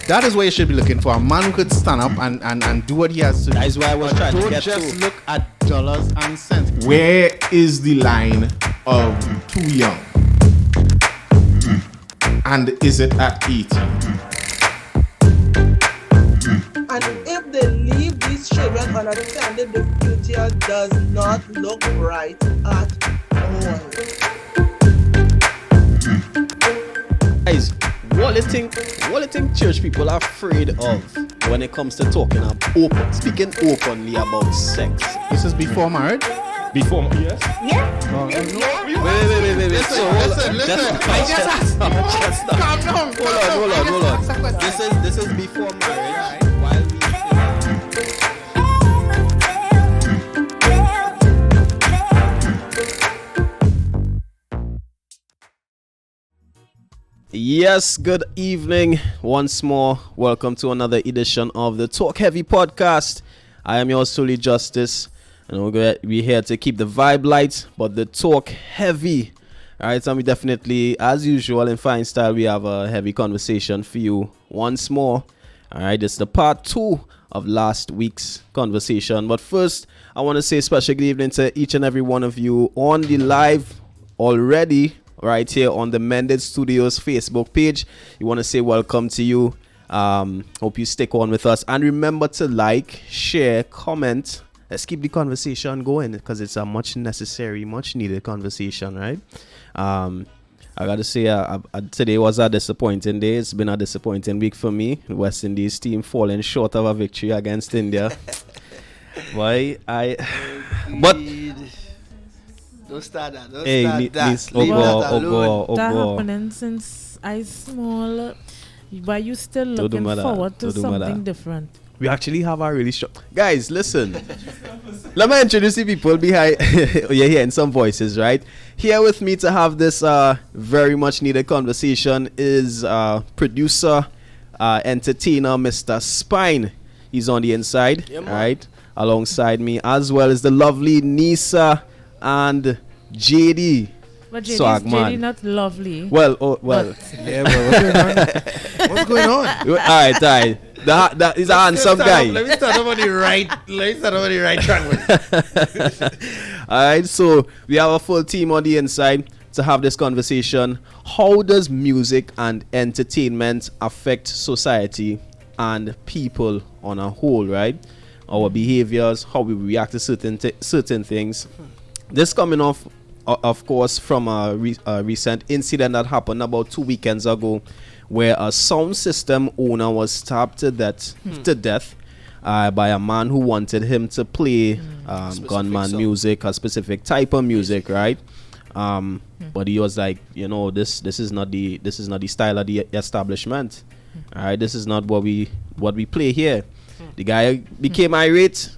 That is what you should be looking for. A man who could stand up and do what he has to do. That is why I was trying to Don't get just to. look at dollars and cents. Where is the line of too young? And is it at 18? And if they leave these children unattended, the future does not look bright at all. Guys, what do you think church people are afraid of when it comes to speaking openly about sex? This is before marriage. Before, yes? Wait. So, Listen. Calm down. Hold on. This is before marriage. While Yes, good evening once more. Welcome to another edition of the Talk Heavy podcast. I am yours truly, Justice, and we're here to keep the vibe light, but the talk heavy. All right, and we definitely, as usual in fine style, we have a heavy conversation for you once more. All right, this is the part 2 of last week's conversation. But first, I want to say a special good evening to each and every one of you on the live already, right here on the Mended Studios Facebook page. You want to say welcome to you. Hope you stick on with us, and remember to like, share, comment. Let's keep the conversation going because it's a much necessary, much needed conversation, right? I gotta say, today was a disappointing day. It's been a disappointing week for me. The West Indies team falling short of a victory against India. But Don't start that. Don't hey, start that. Miss Leave that alone. That Ogo. happening since I small. Why you still Don't looking do matter. forward to Don't do matter. something different? We actually have a really strong... Guys, listen. Let me introduce the people behind... You're hearing some voices, right? Here with me to have this very much needed conversation is producer, entertainer, Mr. Spine. He's on the inside, right? Alongside me, as well as the lovely Nisa and JD. But Swag JD man. not lovely. Well. Yeah, bro. What's going on? All right. That is a handsome guy. Let me start over the right track. All right, so we have a full team on the inside to have this conversation. How does music and entertainment affect society and people on a whole, right? Our behaviors, how we react to certain things. This coming off, of course, from a recent incident that happened about 2 weekends ago, where a sound system owner was stabbed to death by a man who wanted him to play gunman music, a specific type of music, right? But he was like, this is not the style of the establishment. All right, this is not what we play here. The guy became irate,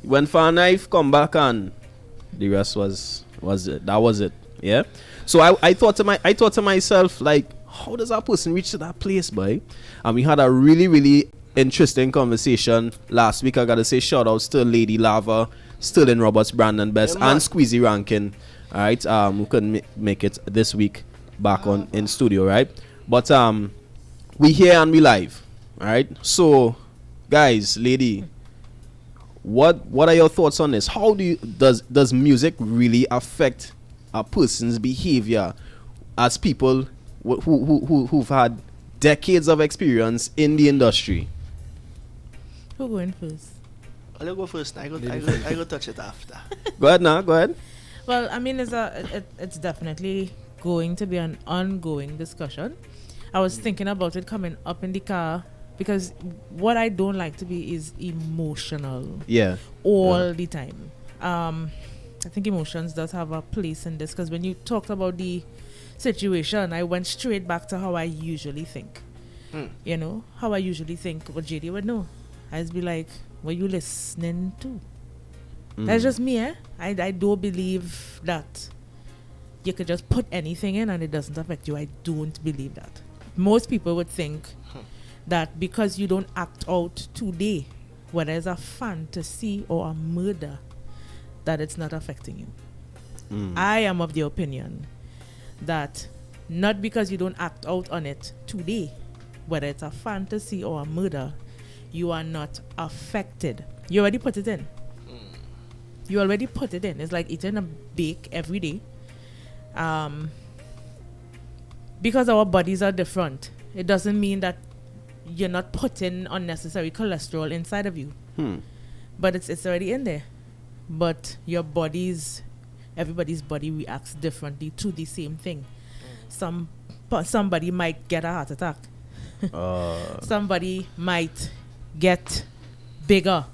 went for a knife, come back, and the rest was it. That was it. Yeah. So I thought to myself, like, how does that person reach to that place, boy? And we had a really, really interesting conversation last week. I gotta say shout outs to Lady Lava, Sterling Roberts, Brandon Best, and Squeezy Rankin. All right. Who couldn't make it this week back on in studio, right? But we here and we live. All right. So, guys, lady, what are your thoughts on this? How does music really affect a person's behavior as people who've had decades of experience in the industry? Who going first? I'll go first. I go touch it after. Go ahead. Well, I mean, it's definitely going to be an ongoing discussion. I was thinking about it coming up in the car because what I don't like to be is emotional. Yeah. All the time. I think emotions does have a place in this because when you talked about the situation, I went straight back to how I usually think. How I usually think. What JD would know. I'd be like, what you listening to? That's just me, eh? I don't believe that you could just put anything in and it doesn't affect you. I don't believe that. Most people would think that because you don't act out today, whether it's a fantasy or a murder, that it's not affecting you. I am of the opinion that not because you don't act out on it today, whether it's a fantasy or a murder, you are not affected. You already put it in. You already put it in. It's like eating a bake every day. Because our bodies are different, it doesn't mean that you're not putting unnecessary cholesterol inside of you. But it's already in there. But everybody's body reacts differently to the same thing. Somebody might get a heart attack. Somebody might get bigger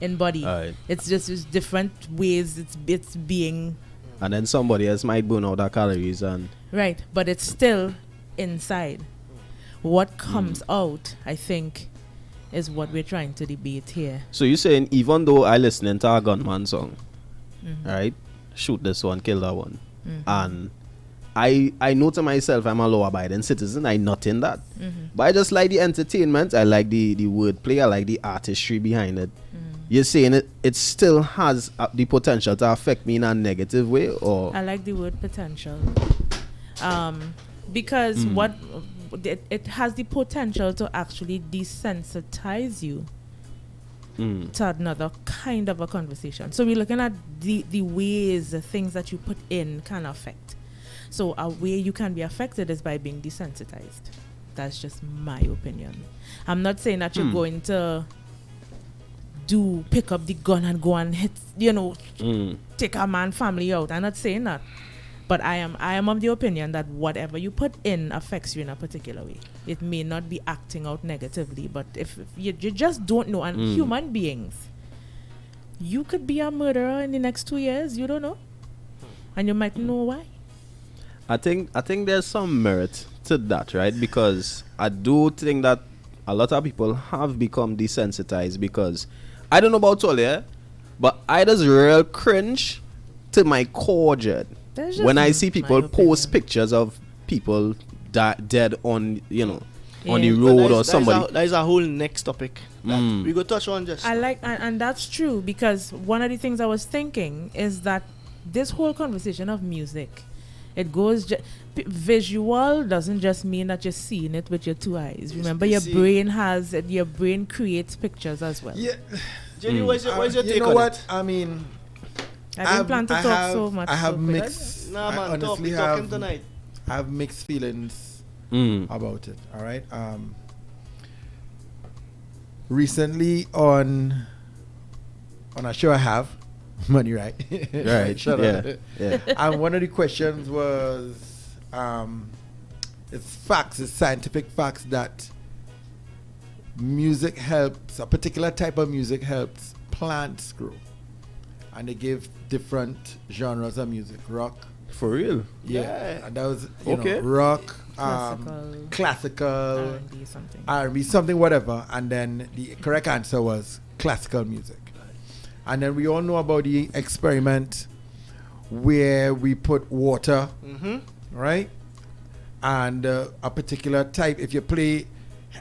in body. It's just different ways it's being. And then somebody else might burn out their calories and. Right, but it's still inside. What comes out, I think, is what we're trying to debate here. So you're saying even though I listening to a Gunman song, right? Shoot this one, kill that one, and I know to myself I'm a law-abiding citizen. I not in that, but I just like the entertainment. I like the wordplay. I like the artistry behind it. You're saying it still has the potential to affect me in a negative way, or I like the word potential, because what it has the potential to actually desensitize you to another kind of a conversation. So we're looking at the ways, the things that you put in can affect. So a way you can be affected is by being desensitized. That's just my opinion. I'm not saying that you're going to pick up the gun and go and hit, take a man family out. I'm not saying that. But I am of the opinion that whatever you put in affects you in a particular way. It may not be acting out negatively, but if you just don't know, and human beings, you could be a murderer in the next 2 years, you don't know. And you might know why. I think there's some merit to that, right? Because I do think that a lot of people have become desensitized, because I don't know about all, yeah, but I just real cringe to my core, Jed, when I see people post pictures of people dead on, on the road or somebody. That is a whole next topic that we go touch on just. I like, and that's true, because one of the things I was thinking is that this whole conversation of music, it goes visual doesn't just mean that you're seeing it with your two eyes. Remember, your brain creates pictures as well. Yeah. Jenny, what's your take you know on what? it? I mean, I didn't plan to talk so much. I have so mixed. Nah, man, I honestly we have. talking tonight. I have mixed feelings about it. All right. Recently on a show I have, Money Right. Right. Shut up. Yeah. And one of the questions was, it's facts, it's scientific facts that music helps, a particular type of music helps plants grow. And they give different genres of music. Rock. For real? Yeah. And that was, Okay. rock, classical, classical, R&B, something, whatever. And then the correct answer was classical music. And then we all know about the experiment where we put water, right? And a particular type, if you play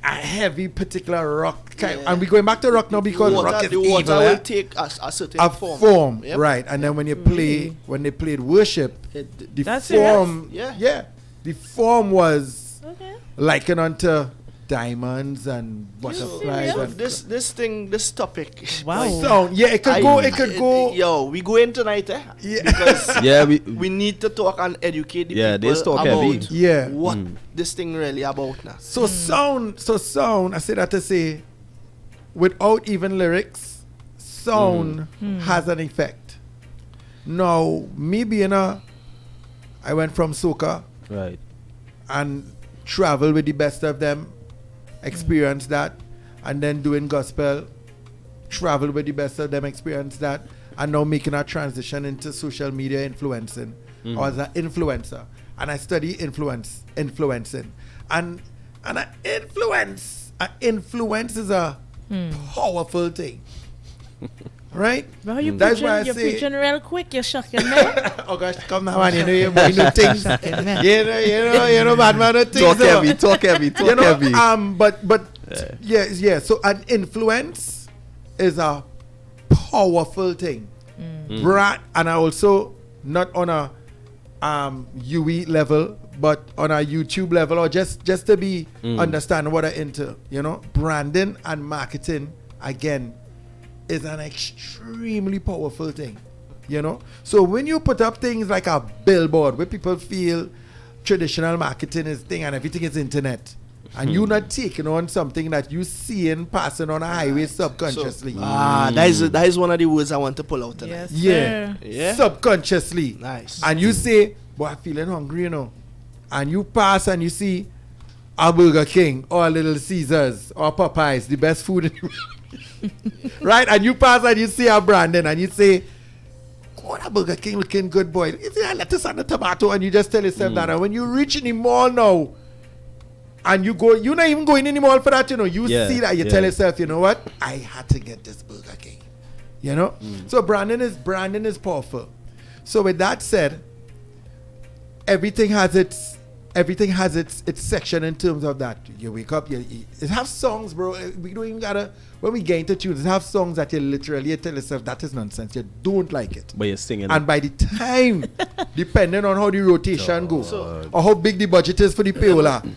a heavy particular rock kind, and we're going back to rock now because rock is the water evil, will take a certain form, Yep. right? And then when you play, when they played worship, the That's form, serious? the form was Okay. likened unto diamonds and butterflies. serious? And This topic. Wow. sound, it could go. Yo, we go in tonight, Yeah. because Yeah, we need to talk and educate the Yeah, people this talk about heavy. Yeah. what this thing really about now. So sound, I say that to say, without even lyrics, sound has an effect. Now, me being I went from soca Right. and travel with the best of them, experience that, and then doing gospel, travel with the best of them, experience that, and now making a transition into social media influencing, or as an influencer. And I study influencing. And an influence is a powerful thing. Right? Well, you're That's why I you're say- preaching real quick. You're shocking me. Oh gosh, come now, man. You know things. you know, bad man. Things. Talk heavy. But yeah. So an influence is a powerful thing. And I also not on a UE level, but on a YouTube level, or just to be understand what I'm into, branding and marketing again is an extremely powerful thing, So when you put up things like a billboard where people feel traditional marketing is thing and everything is internet, and you're not taking on something that you see and passing on a highway subconsciously. That is one of the words I want to pull out tonight. Yes, sir. Yeah. Subconsciously. Nice. And you say, boy, I'm feeling hungry, And you pass and you see a Burger King or a Little Caesars or Popeyes, the best food in the world. Right? And you pass and you see a Brandon and you say, oh, that Burger King looking good, boy. You see a lettuce and a tomato, and you just tell yourself that. And when you reach in the mall now, and you go, you're not even going in the mall for that, You see that, you tell yourself, you know what? I had to get this Burger King. So branding is powerful. So with that said, everything has its section in terms of that. You wake up, it have songs, bro. We don't even gotta, when we get into tunes, it have songs that you tell yourself that is nonsense. You don't like it. But you're singing. And by the time, depending on how the rotation goes, or how big the budget is for the payola,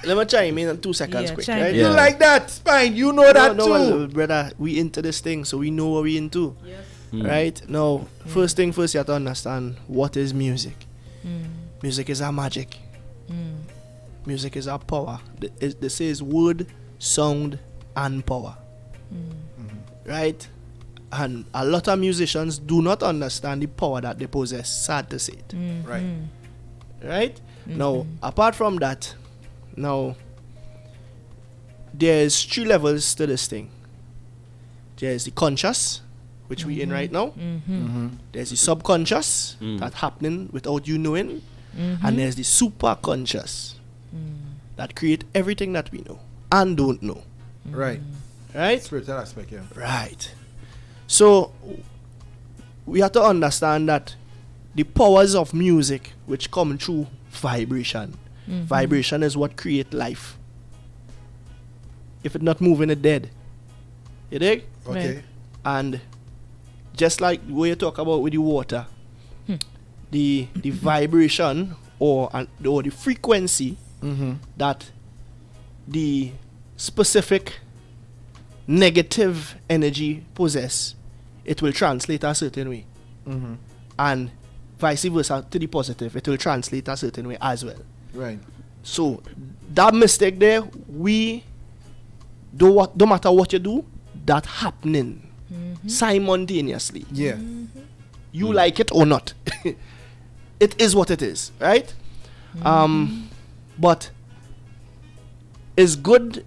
Let me chime in 2 seconds quick, chime right? in. you like that, it's fine. You know that too. Well, brother, we into this thing, so we know what we into. Yes. Right? Now, first thing first, you have to understand what is music. Music is our magic. Music is our power. This is word, sound, and power. Right? And a lot of musicians do not understand the power that they possess. Sad to say it. Right. Right? Now, apart from that, now, there's 3 levels to this thing. There's the conscious, which we in right now. There's the subconscious, that happening without you knowing. And there's the super conscious, that create everything that we know and don't know. Right. Right? Spiritual aspect, yeah. Right. So, we have to understand that the powers of music, which come through vibration. Vibration is what create life. If it's not moving, it's dead. You dig? Okay. Right. And just like what you talk about with the water, the vibration or the frequency that the specific negative energy possess, it will translate a certain way. And vice versa to the positive, it will translate a certain way as well. Right. So that mistake there, we don't matter what you do, that happening simultaneously. Yeah. You like it or not. It is what it is, right? But it's good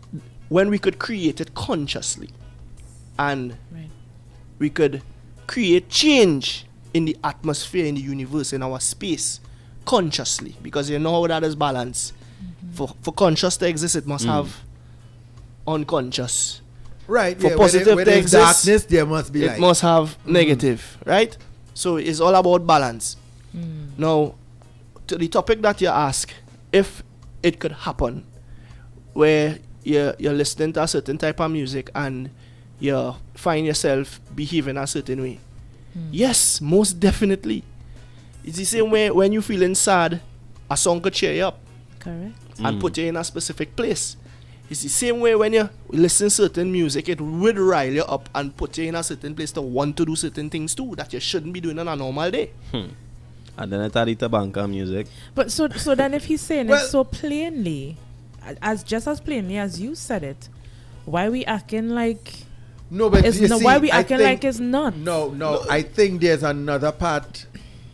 when we could create it consciously. And we could create change in the atmosphere, in the universe, in our space consciously. Because you know how that is balanced. For conscious to exist, it must have unconscious. Right. For yeah, positive where to there's exist, darkness, there must be it light. must have negative, right? So it's all about balance. Now, to the topic that you ask, if it could happen where you're listening to a certain type of music and you find yourself behaving a certain way, yes, most definitely. It's the same way when you're feeling sad, a song could cheer you up. Correct. And put you in a specific place. It's the same way when you listen to certain music, it would rile you up and put you in a certain place to want to do certain things too that you shouldn't be doing on a normal day. And then it's the banker music. But so then if he's saying Well- it so plainly, as plainly as you said it, why we acting like No, but it's you no? see, Why we I acting think- like it's not? No, I think there's another part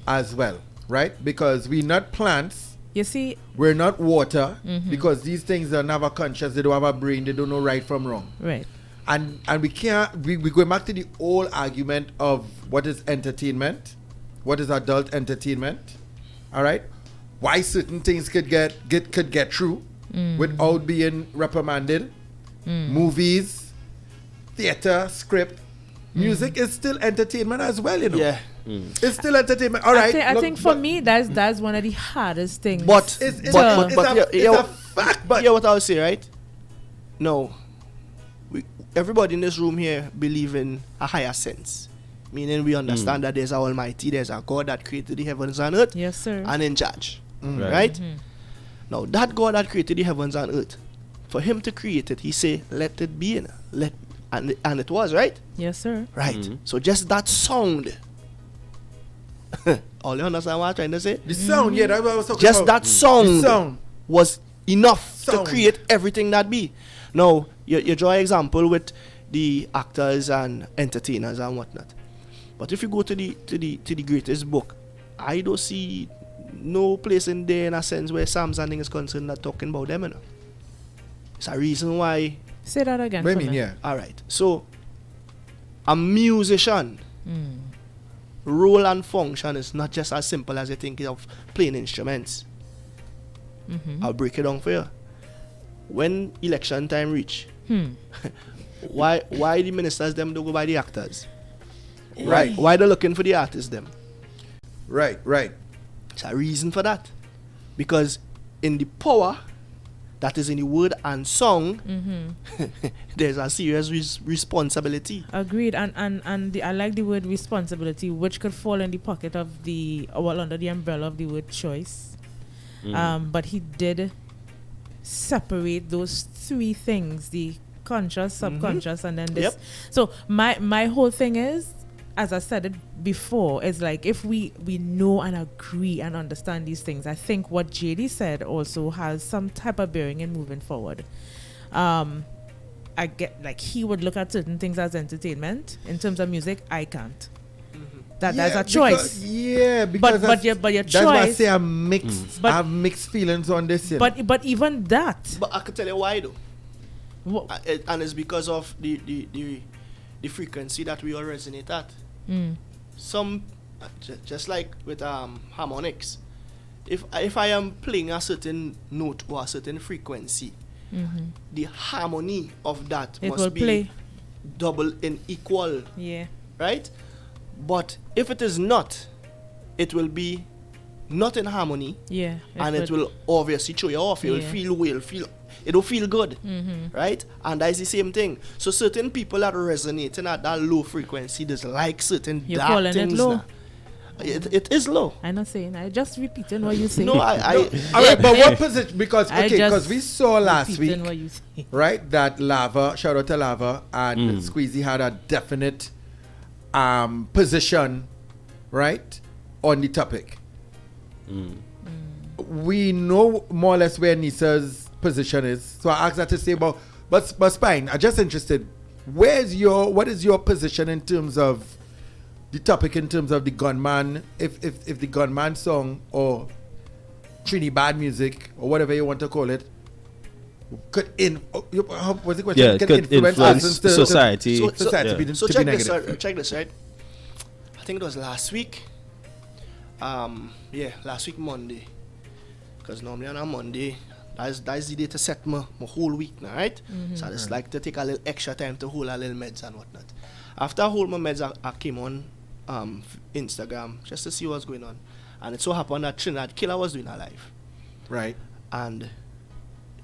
as well, right? Because we're not plants, You see, we're not water, because these things don't have a conscience, they don't have a brain, they don't know right from wrong. right? And we can't, we go back to the old argument of what is entertainment, what is adult entertainment, all right? Why certain things could get through without being reprimanded. Movies, theater, script, music is still entertainment as well, you know. Yeah. It's still entertainment. All right. I look, think for but me that's one of the hardest things. But it's but a fact, but hear what I'll say, right? No. Everybody in this room here believe in a higher sense. meaning we understand that there's an Almighty, there's a God that created the heavens and earth, Yes, sir. and in charge, Right. right? Now that God that created the heavens and earth, for him to create it, he say, let it be, and it was, right? Yes, sir. Right. So just that sound. All you understand what I'm trying to say? The sound, yeah, that's what I was talking Just about. that sound, The sound. was enough Sound. to create everything that be. Now, you draw an example with the actors and entertainers and whatnot. But if you go to the greatest book, I don't see no place in there in a sense where Psalms and things is concerned that talking about them, you know. It's a reason why. Say that again. What I for mean, me. yeah. Alright. So a musician role and function is not just as simple as you think of playing instruments. I'll break it down for you. When election time reach, why the ministers them don't go by the actors? Right. Why they looking for the artists them? Right. It's a reason for that. Because in the power that is in the word and song, there's a serious responsibility. Agreed, and I like the word responsibility, which could fall in the pocket of under the umbrella of the word choice. But he did separate those three things: the conscious, subconscious, and then this. Yep. So my whole thing is, as I said it before, is like if we know and agree and understand these things, I think what JD said also has some type of bearing in moving forward. I get like he would look at certain things as entertainment in terms of music. I can't. That's a choice. Because but your that's why I choice. say I'm mixed. But- I have mixed feelings on this. You know. But even that, But I can tell you why though. wha- And it's because of the frequency that we all resonate at. Some just like with harmonics, if I am playing a certain note or a certain frequency, the harmony of that It will must be play. double and equal, yeah. right? But if it is not, it will be not in harmony, Yeah. and it will obviously throw you off. You'll Yeah. it will feel good, right? And that's the same thing. So certain people that resonating at that low frequency, just like certain You're dark calling it things. low? now. It is low. I'm not saying. I just repeating what you say. No, I All right, but what position? Because I okay, just because we saw last repeating week, what you say. right, that Lava, shout out to Lava, and Squeezy had a definite position, right, on the topic. We know more or less where Nisa's position is, so I asked her to say about, but fine. I'm just interested. What is your position in terms of the topic, in terms of the gunman, if the gunman song or Trinidad music or whatever you want to call it could what's the question? Yeah, could influence us to- society. society Yeah. to be, So to check be this negative. out. Check this, right? I think it was last week. Last week Monday. Because normally on a Monday, that's the day to set my whole week now, right? So I just like to take a little extra time to hold a little meds and whatnot. After I hold my meds, I came on Instagram just to see what's going on. And it so happened that Trinidad Killer was doing a live. Right. And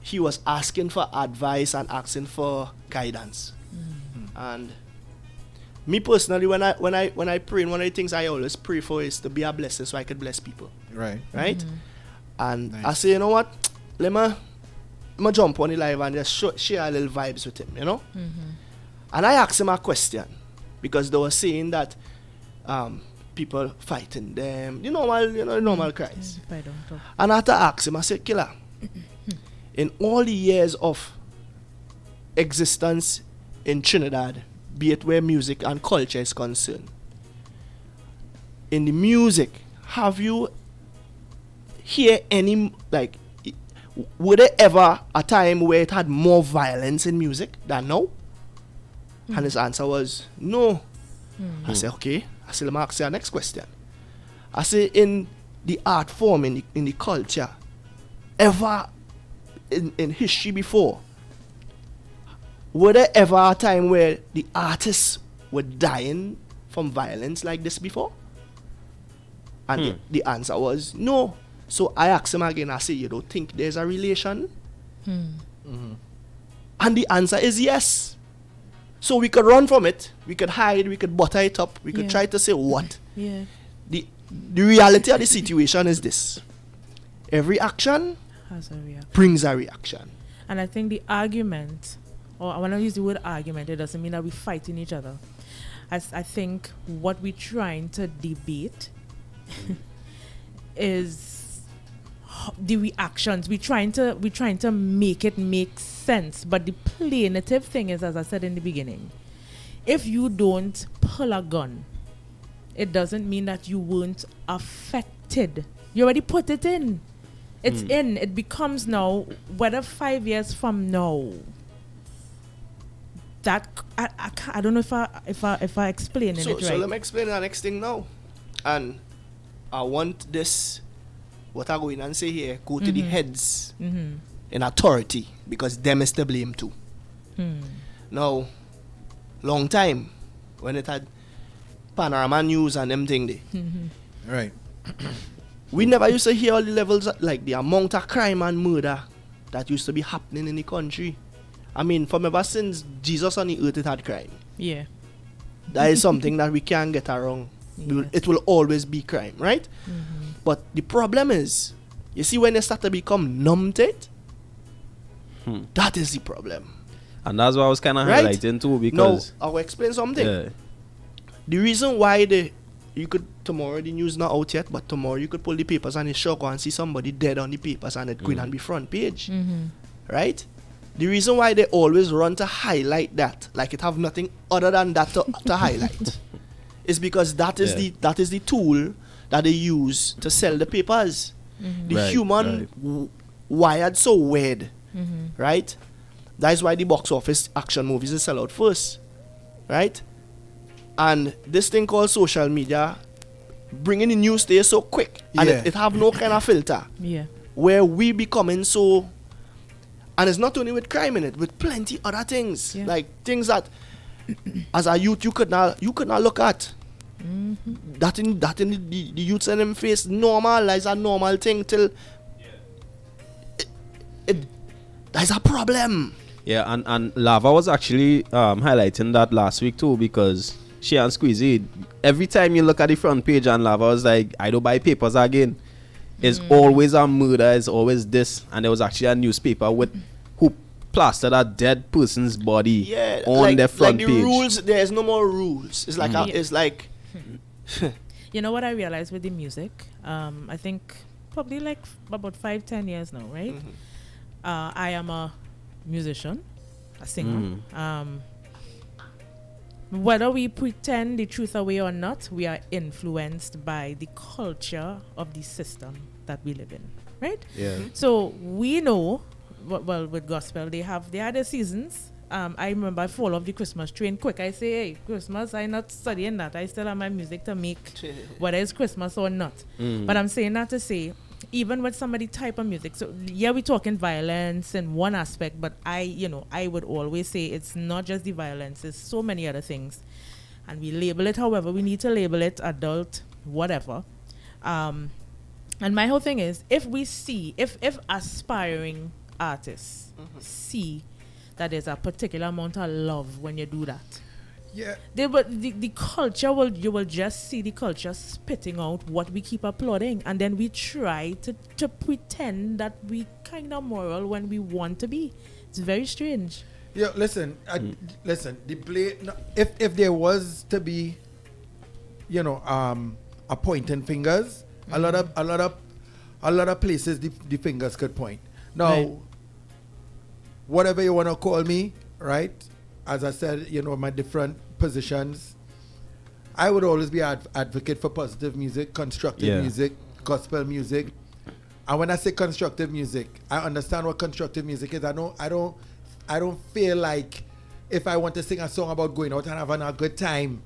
he was asking for advice and asking for guidance. And me personally, when I pray, one of the things I always pray for is to be a blessing so I could bless people, Right. right? And Nice. I say, you know what? Let me jump on the live and just share a little vibes with him, you know. And I asked him a question because they were saying that people fighting them, normal cries. If I don't talk. And after I asked him, I said, Killer, in all the years of existence in Trinidad, be it where music and culture is concerned, in the music, have you hear any, like, were there ever a time where it had more violence in music than now? And his answer was, no. I said, okay. I said, let me ask you the next question. I say, in the art form, in the culture, ever in history before, were there ever a time where the artists were dying from violence like this before? And the answer was no. So I asked him again, I say, you don't think there's a relation? And the answer is yes. So we could run from it, we could hide, we could butter it up, we could Yeah. try to say what. Yeah. The reality of the situation is this. Every action Has a reaction. brings a reaction. And I think the argument, or when I use the word argument, it doesn't mean that we're fighting each other. I think what we're trying to debate is the reactions. We're trying to make it make sense. But the plainative thing is, as I said in the beginning, if you don't pull a gun, it doesn't mean that you weren't affected. You already put it in. It's in. It becomes now, whether 5 years from now, that I don't know if I explain it So right. let me explain the next thing now. And I want this, what I go in and say here, go to the heads in authority, because them is to blame too. Now, long time, when it had Panorama News and them thing there, Right. we never used to hear all the levels, like the amount of crime and murder that used to be happening in the country. I mean, from ever since Jesus on the earth, it had crime. Yeah. That is something that we can't get around. It will always be crime, right? But the problem is, you see, when they start to become numb to it, that is the problem. And that's what I was kind of Right? highlighting too, Now, because I'll explain something. yeah, The reason why you could, tomorrow the news not out yet, but tomorrow you could pull the papers and it's shock and see somebody dead on the papers and it going on the front page. Right? The reason why they always run to highlight that, like it have nothing other than that to highlight, is because that is the tool that they use to sell the papers. The Right, human wired so weird, right? That is why the box office action movies is sell out first, right? And this thing called social media, bringing the news there so quick, and Yeah. it have no kind of filter, Yeah. where we becoming so, and it's not only with crime in it, with plenty other things, Yeah. like things that as a youth you could not look at. That in the youths and them face normal as a normal thing till it that's a problem. yeah, and Lava was actually highlighting that last week too, because she and Squeezy, every time you look at the front page and Lava was like, I don't buy papers again. It's always a murder, it's always this, and there was actually a newspaper with who plastered a dead person's body Yeah, on like, their front like the page. rules, there's no more rules. It's like it's like You know what I realized with the music? I think probably like about 5-10 years now, right? I am a musician, a singer. Whether we pretend the truth away or not, we are influenced by the culture of the system that we live in, right? Yeah. So we know, well, with gospel, they had their seasons. I remember I fall off the Christmas train quick. I say, hey, Christmas, I'm not studying that. I still have my music to make, whether it's Christmas or not. But I'm saying that to say, even with somebody type of music, so yeah, we're talking violence in one aspect, but I would always say it's not just the violence, it's so many other things. And we label it however we need to label it, adult, whatever. And my whole thing is, if aspiring artists see that there's a particular amount of love when you do that, Yeah. the culture you will just see the culture spitting out what we keep applauding, and then we try to pretend that we kind of moral when we want to be. It's very strange. Yeah, listen, listen. If there was to be, a pointing fingers, a lot of places the fingers could point. Now, Right. whatever you want to call me, right? As I said, my different positions. I would always be advocate for positive music, constructive music, gospel music. And when I say constructive music, I understand what constructive music is. I don't feel like if I want to sing a song about going out and having a good time,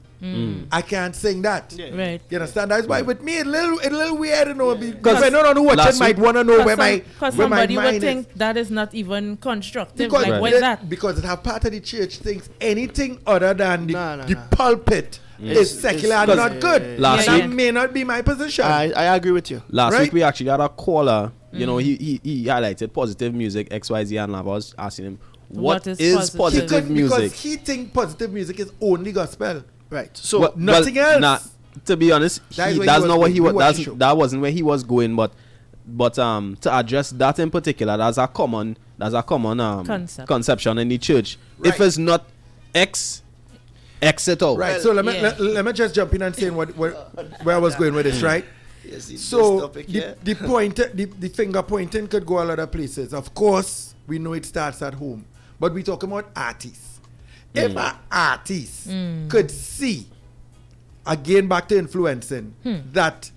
I can't sing that. Yeah. Right. You understand? That's why with me it's a little weird, because Cause I don't know what last might week- want to know where my Because where my somebody would mind is. think that is not even constructive. Because, like, what is that? because it have part of the church thinks anything other than the, Nah. the pulpit is secular and not good. Last that week- may not be my position. I agree with you. Last Right? week we actually had a caller. He highlighted positive music, XYZ, and I was asking him, what is positive? positive music? Because he think positive music is only gospel. Right. So Well, nothing else. Nah, to be honest, That is where that's he not was what he going. was. We watched the show. That wasn't where he was going. But to address that in particular, that's a common conception in the church. Right. If it's not X, X it out. Right. Well, So let me yeah. let me just jump in and say where I was going with this, right? yes, this So topic, the finger pointing could go a lot of places. Of course, we know it starts at home, but we talking about artists. If an artist could see, again back to influencing, that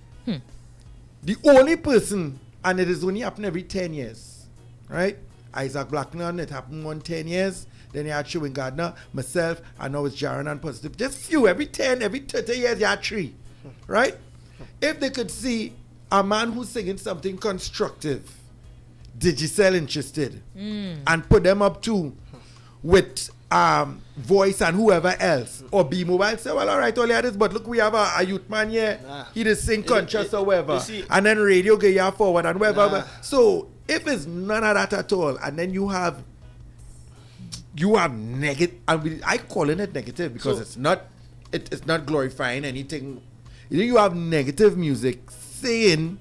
the only person, and it is only happen every 10 years, right? Isaac Blackman, it happened 10 years. Then you had Chewin Gardner, myself, and now it's Jaron and Positive. Just few, every 10, every 30 years you had 3, right? If they could see a man who's singing something constructive, Digicel interested, and put them up to with Voice and whoever else, or B-Mobile say, well, all right, all you this, but look, we have a youth man here, he just sing conscious or whatever, and then radio get you forward and whatever. So if it's none of that at all, and then you have negative, I calling it negative because it's not glorifying anything. You have negative music saying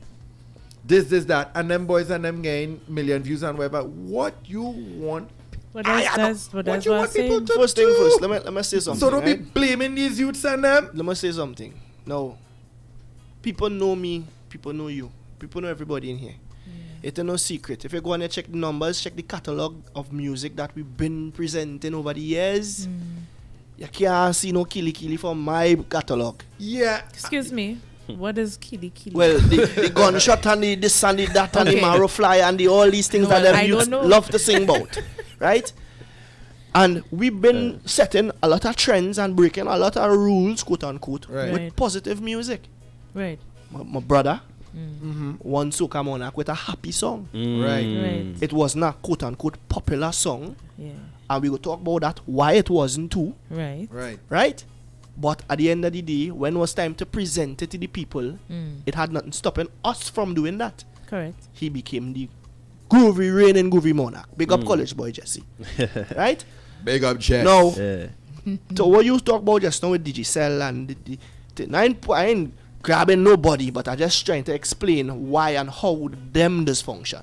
this, that, and them boys and them getting million views and whatever. What you want? But that's what what you I'm want people saying. to First thing do? first, let me say something. So don't be right? blaming these youths and them. Let me say something. Now, people know me, people know you, people know everybody in here. It's no secret. If you go and check the numbers, check the catalog of music that we've been presenting over the years, you can't see no Kili from my catalog. Yeah. Excuse me. What is Kili? Well, the gunshot and the this and the that and the Okay. marrow fly and the all these things No, that I them youths don't know. love to sing about, right? And we've been setting a lot of trends and breaking a lot of rules, quote unquote, Right. with Right. positive music. Right. My brother, one soca monarch with a happy song. Right. Right. It was not quote unquote popular song, Yeah. and we will talk about that why it wasn't too, Right. Right. right? But at the end of the day, when it was time to present it to the people, it had nothing stopping us from doing that. Correct. He became the reigning groovy monarch. Big up college boy Jesse, right? Big up, Jeff. Now, Yeah. so what you talk about just now with Digicel and I ain't grabbing nobody, but I just trying to explain why and how them does function.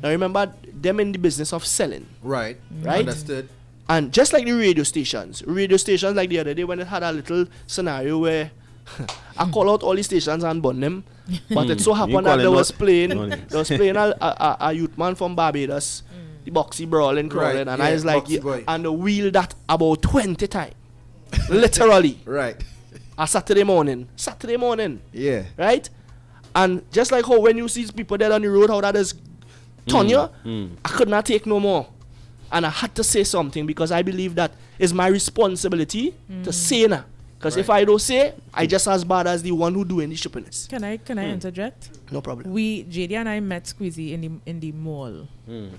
Now remember, them in the business of selling, Right. Right? Understood. and just like the radio stations like the other day when it had a little scenario where I call out all the stations and burn them, but it so happened that calling there was out- playing a youth man from Barbados, the boxy brawling crawling, Right, and yeah, I was like, Boxy boy. and the wheel that about 20 times, literally. Right. A Saturday morning, Yeah. right? And just like how when you see people dead on the road, how that is turn you, I could not take no more. And I had to say something because I believe that it's my responsibility to say now. Because if I don't say, I just as bad as the one who doing the stupidness. Can I interject? No problem. JD and I met Squeezy in the mall,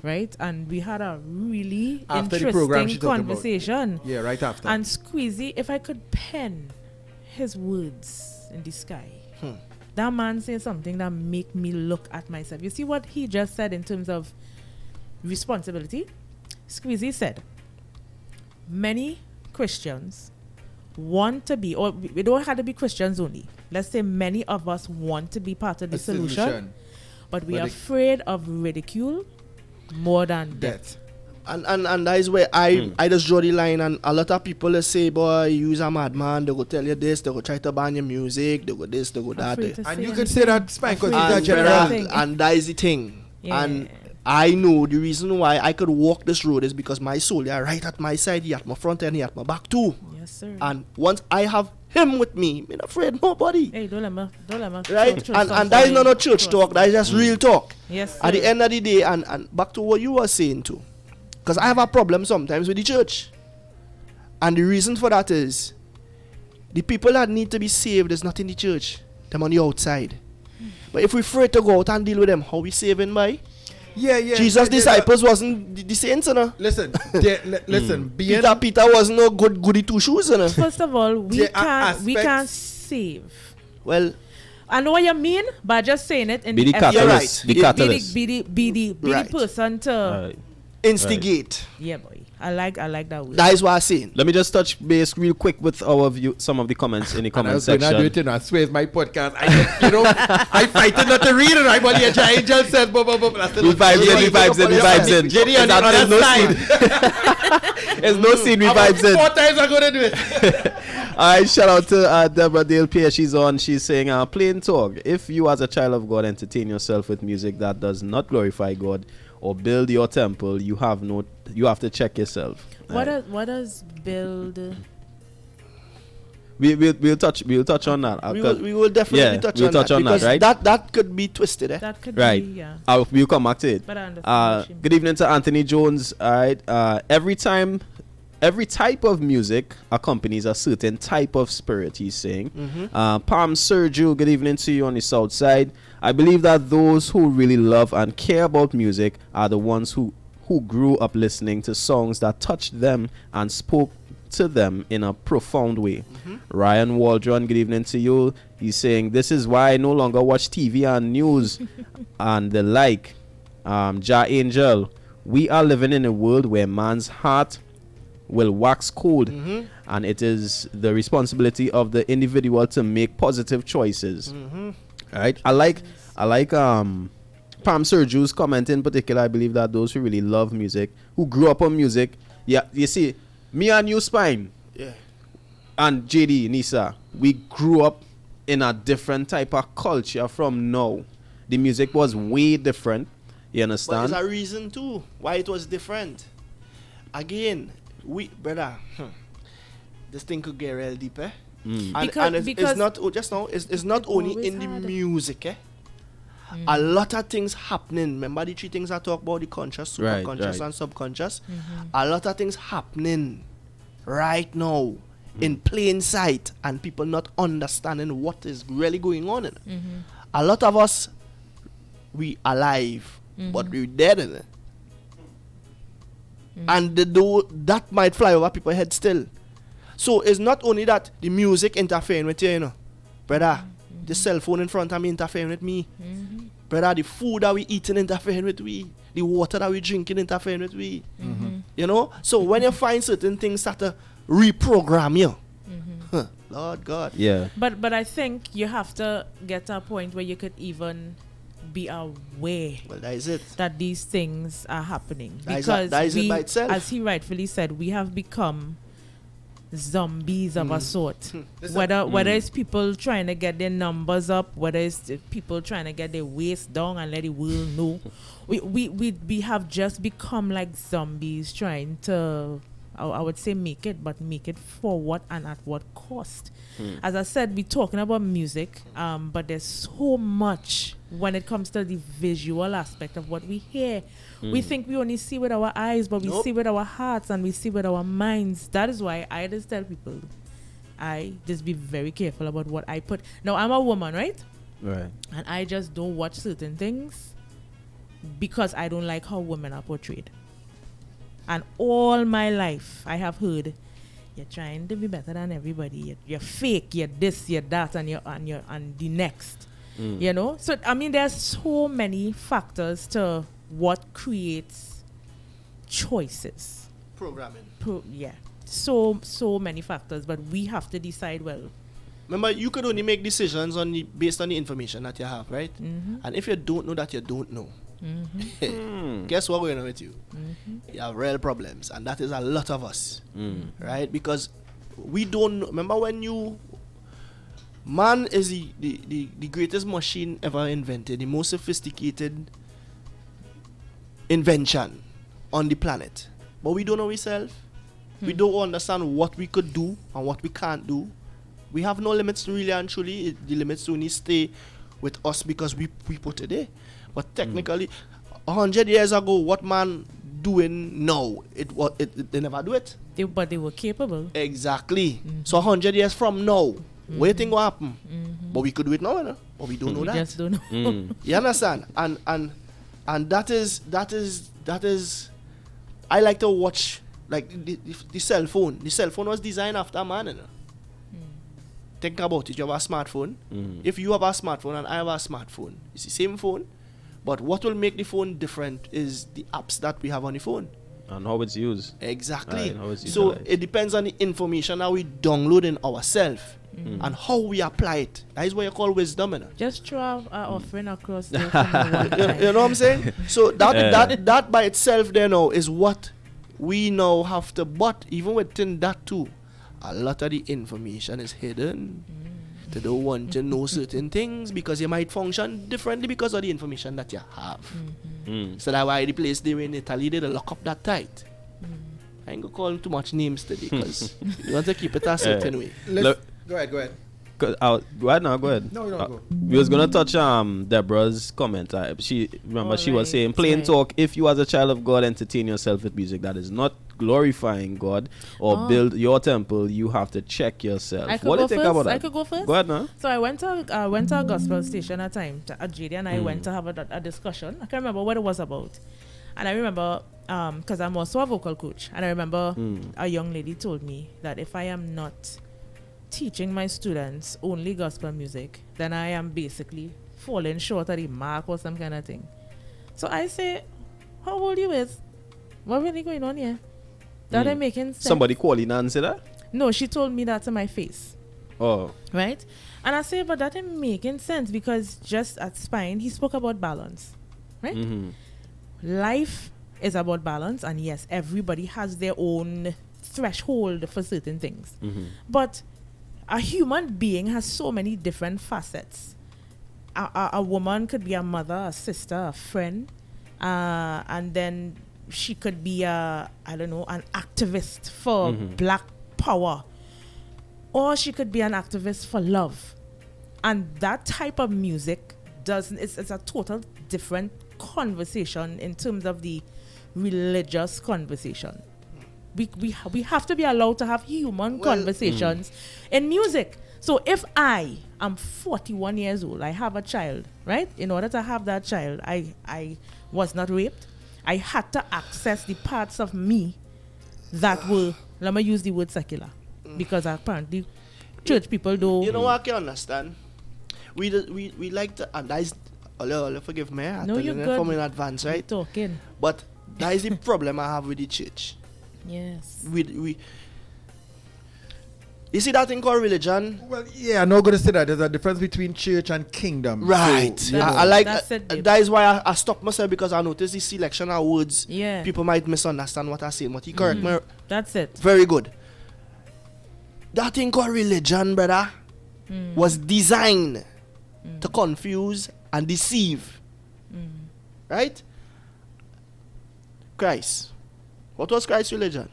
right? And we had a really After the program she interesting talked about. conversation. Yeah, right after. And Squeezy, if I could pen his words in the sky, that man said something that make me look at myself. You see what he just said in terms of responsibility? Squeezy said, many Christians want to be, or we don't have to be Christians only. Let's say many of us want to be part of the A solution, but we But are it- afraid of ridicule more than death. Death. And that is where I just draw the line, and a lot of people they say, boy, you a madman, they go tell you this, they go try to ban your music, they go this, they go that. Afraid to And say you could anything. say that Spank because Afraid it's to a say general. anything. and that is the thing. Yeah. And I know the reason why I could walk this road is because my soul, yeah, right at my side, he at my front and he at my back too. Yes, sir. And once I have him with me, I'm not afraid of nobody. Hey, don't let me. Right? And that is not a church talk, that is just real talk. Yes, At the sir. end of the day, and back to what you were saying too. Because I have a problem sometimes with the church. And the reason for that is the people that need to be saved is not in the church. Them on the outside. But if we're afraid to go out and deal with them, how we saving by? Yeah. Jesus' They- disciples wasn't the saints, you know. Listen, listen. Being Peter wasn't no good goody two shoes, you know. First of all, we Yeah, can't aspects- save. Well, I know what you mean, but just saying it in Be the effort- You're catalyst. right. The catalyst. be the Right. person to instigate. Yeah, boy. I like that word. That is what I'm saying. Let me just touch base real quick with our view, some of the comments in the And I comment was going to do section. it, you know, I swear it's my podcast. I just, you know, I fighting not to read it, right? But yeah, Angel says, blah, blah, blah. We vibes in, we vibes in, we vibes in. Jenny on the There's other no side. scene. There's no scene, we vibes in. 4 times I'm going to do it. Alright, shout out to Deborah Dale Pierce. She's on. She's saying, plain talk. If you as a child of God entertain yourself with music that does not glorify God or build your temple, you have to check yourself. What does build? We'll touch on that. We will definitely touch on that. Because right? that could be twisted. That could Right. be, yeah. We'll come back to it. But I understand. what she Good evening to Anthony Jones. All right. Every type of music accompanies a certain type of spirit, he's saying. Palm Sergio, good evening to you on the south side. I believe that those who really love and care about music are the ones who grew up listening to songs that touched them and spoke to them in a profound way. Ryan Waldron, good evening to you. He's saying, this is why I no longer watch TV and news and the like. Ja Angel, we are living in a world where man's heart will wax cold, and it is the responsibility of the individual to make positive choices. Right? I like Pam Sergio's comment in particular. I believe that those who really love music, who grew up on music, yeah, you see, me and you, Spine, Yeah. and JD, Nisa, we grew up in a different type of culture from now. The music was way different. You But understand? there's a reason too why it was different. Again, brother, this thing could get real deep, eh? And it's not just now. It's not only always in the had. music, eh? A lot of things happening. Remember the 3 things I talk about: the conscious, Right, superconscious, right. and subconscious. A lot of things happening right now in plain sight, and people not understanding what is really going on. A lot of us, we alive, but we dead in it. And that might fly over people's head still. So it's not only that the music interfering with you, you know, brother. The cell phone in front of me interfering with me, brother. The food that we eating interfering with we. The water that we drinking interfering with we. You know. So when you find certain things that reprogram you, Lord God. Yeah. But I think you have to get to a point where you could even be aware Well, that is it. that these things are happening, That is because that is it we, by itself. as he rightfully said, we have become zombies of a sort. Whether it's people trying to get their numbers up, whether it's people trying to get their waist down and let the world know, we have just become like zombies trying to, I would say, make it, but make it for what and at what cost. As I said, we're talking about music, but there's so much when it comes to the visual aspect of what we hear. We think we only see with our eyes, but we Nope. see with our hearts and we see with our minds. That is why I just tell people, I just be very careful about what I put. Now, I'm a woman, right? Right. And I just don't watch certain things because I don't like how women are portrayed. And all my life, I have heard, you're trying to be better than everybody. You're fake. You're this. You're that, and and the next. You know. So I mean, there's so many factors to what creates choices. Programming. Yeah. So many factors, but we have to decide well. Remember, you could only make decisions based on the information that you have, right? And if you don't know that you don't know, guess what going on with you? You have real problems, and that is a lot of us, right? Because we don't know. Remember when man is the greatest machine ever invented, the most sophisticated invention on the planet, but we don't know ourselves. We don't understand what we could do and what we can't do. We have no limits, really and truly. The limits only stay with us because we put it there. But technically, 100 years ago, what man doing now? They never do it. But they were capable. Exactly. So 100 years from now, what do you think will happen? But we could do it now, you know? But we don't know We that. just don't know. You understand? And that is I like to watch, like, the cell phone. The cell phone was designed after man, you know? Think about it. You have a smartphone. If you have a smartphone and I have a smartphone, it's the same phone, But what will make the phone different is the apps that we have on the phone. And how it's used. Exactly. Right, how it's So utilized. it depends on the information that we download in ourselves and how we apply it. That is what you call wisdom. You know? Just throw our offering across there for me one time. You know what I'm saying? So that by itself there now is what we now have to, but even within that too, a lot of the information is hidden. They don't want to know certain things because you might function differently because of the information that you have. So that's why the place they were in Italy, they lock up that tight. I ain't gonna call too much names today because you want to keep it a certain way. Go ahead. Go ahead now, go ahead. No, you don't go. We was gonna touch Deborah's comment. She was Alright, saying, plain right. talk. If you as a child of God entertain yourself with music that is not glorifying God or build your temple, you have to check yourself. I could What do go you think first? about that? I could go first? Go ahead now. So I went to a gospel station at a time. JD and I went to have a discussion. I can't remember what it was about. And I remember, because I'm also a vocal coach, and I remember a young lady told me that if I am not teaching my students only gospel music, then I am basically falling short of the mark or some kind of thing. So I say, how old you is? What really going on here? That ain't making sense. Somebody calling and answer that? No, she told me that to my face. Oh. Right? And I say, but that ain't making sense because just at Spine, he spoke about balance. Right? Life is about balance, and yes, everybody has their own threshold for certain things. But a human being has so many different facets. A woman could be a mother, a sister, a friend, and then she could be an activist for black power, or she could be an activist for love. And that type of music it's a total different conversation in terms of the religious conversation. We have to be allowed to have human conversations in music. So if I am 41 years old, I have a child, right? In order to have that child, I was not raped. I had to access the parts of me that were, let me use the word secular, because apparently church people don't. You know what I can understand? We like to, and that is, forgive me, I No, tell you're you good. from in advance, right? Talking. But that is the problem I have with the church. Yes. We you see that thing called religion? Well, yeah, I'm not going to say that. There's a difference between church and kingdom. Right. So, you I know. like That's it, babe. that is why I stopped myself because I noticed the selection of words. Yeah. People might misunderstand what I say, but you correct me. That's it. Very good. That thing called religion, brother, was designed to confuse and deceive. Right? Christ. What was Christ's religion?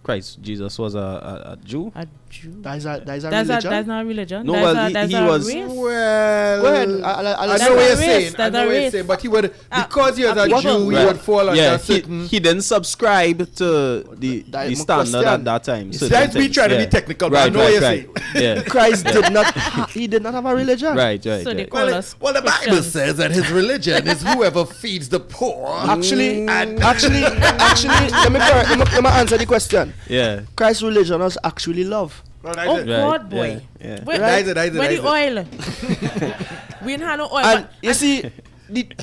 Christ, Jesus was a Jew. A Jew. That is a That's religion. not a religion. No, that's well, a, that's he a was- race. Well, Go ahead. I That's know what a you're race. saying. I That's know a what you're race. saying. But he would, because he was a people. Jew, he Right. would fall under Yeah, certain. he didn't subscribe to the That is my standard at question. that time. certain That's me things. trying to be Yeah. technical, but I know what you're saying. Yeah. Christ did not. He did not have a religion. Right. So they Right. call Well, us the Bible Christians. says that his religion is whoever feeds the poor. Actually, actually, let me answer the question. Yeah. Christ's religion was actually love. Well, Oh that's it. God, boy. Yeah. Where, That is it, that is it, where that the is oil? We ain't had no oil. And but- you see,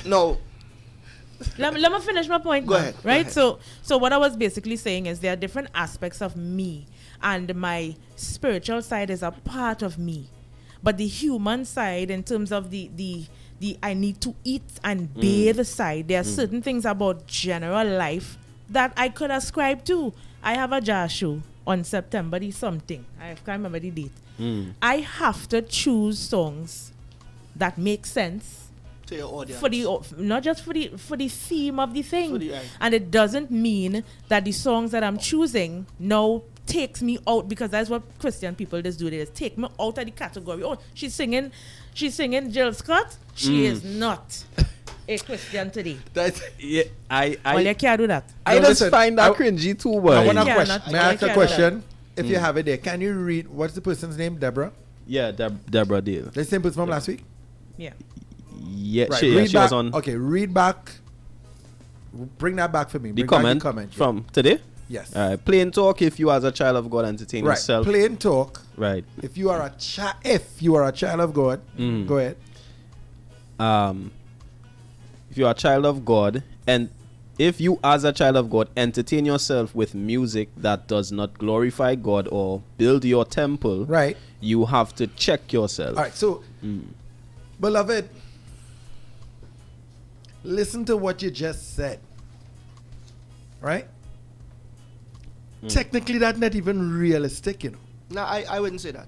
no, let me finish my point. Go now, ahead, go Right. ahead. So what I was basically saying is there are different aspects of me, and my spiritual side is a part of me, but the human side, in terms of the I need to eat and bathe side, there are certain things about general life that I could ascribe to. I have a jazz show on September the something. I can't remember the date. I have to choose songs that make sense to your audience. for the not just for the theme of the thing. For the- right. And it doesn't mean that the songs that I'm choosing now takes me out, because that's what Christian people just do. They just take me out of the category. Oh, she's singing Jill Scott. She is not a Christian today. That's, Yeah. Well, you can't do that. I No, just listen, find that I- cringy too, I boy. want a Yeah, question. not- May I ask a yeah, question? If you have it there, can you read, what's the person's name? Deborah? Yeah, Deborah Dale. The same person from last week? Yeah. Yeah, Right. she read was back. on Okay, read back. Bring that back for me. the Bring back comment from today. Yes. Plain talk. If you as a child of God entertain Right. yourself. Plain talk. Right. If you are a child of God, go ahead. if you're a child of God, and if you as a child of God entertain yourself with music that does not glorify God or build your temple, Right. you have to check yourself. All right. So, beloved, listen to what you just said. Right? Technically, that's not even realistic, you know. No, I wouldn't say that.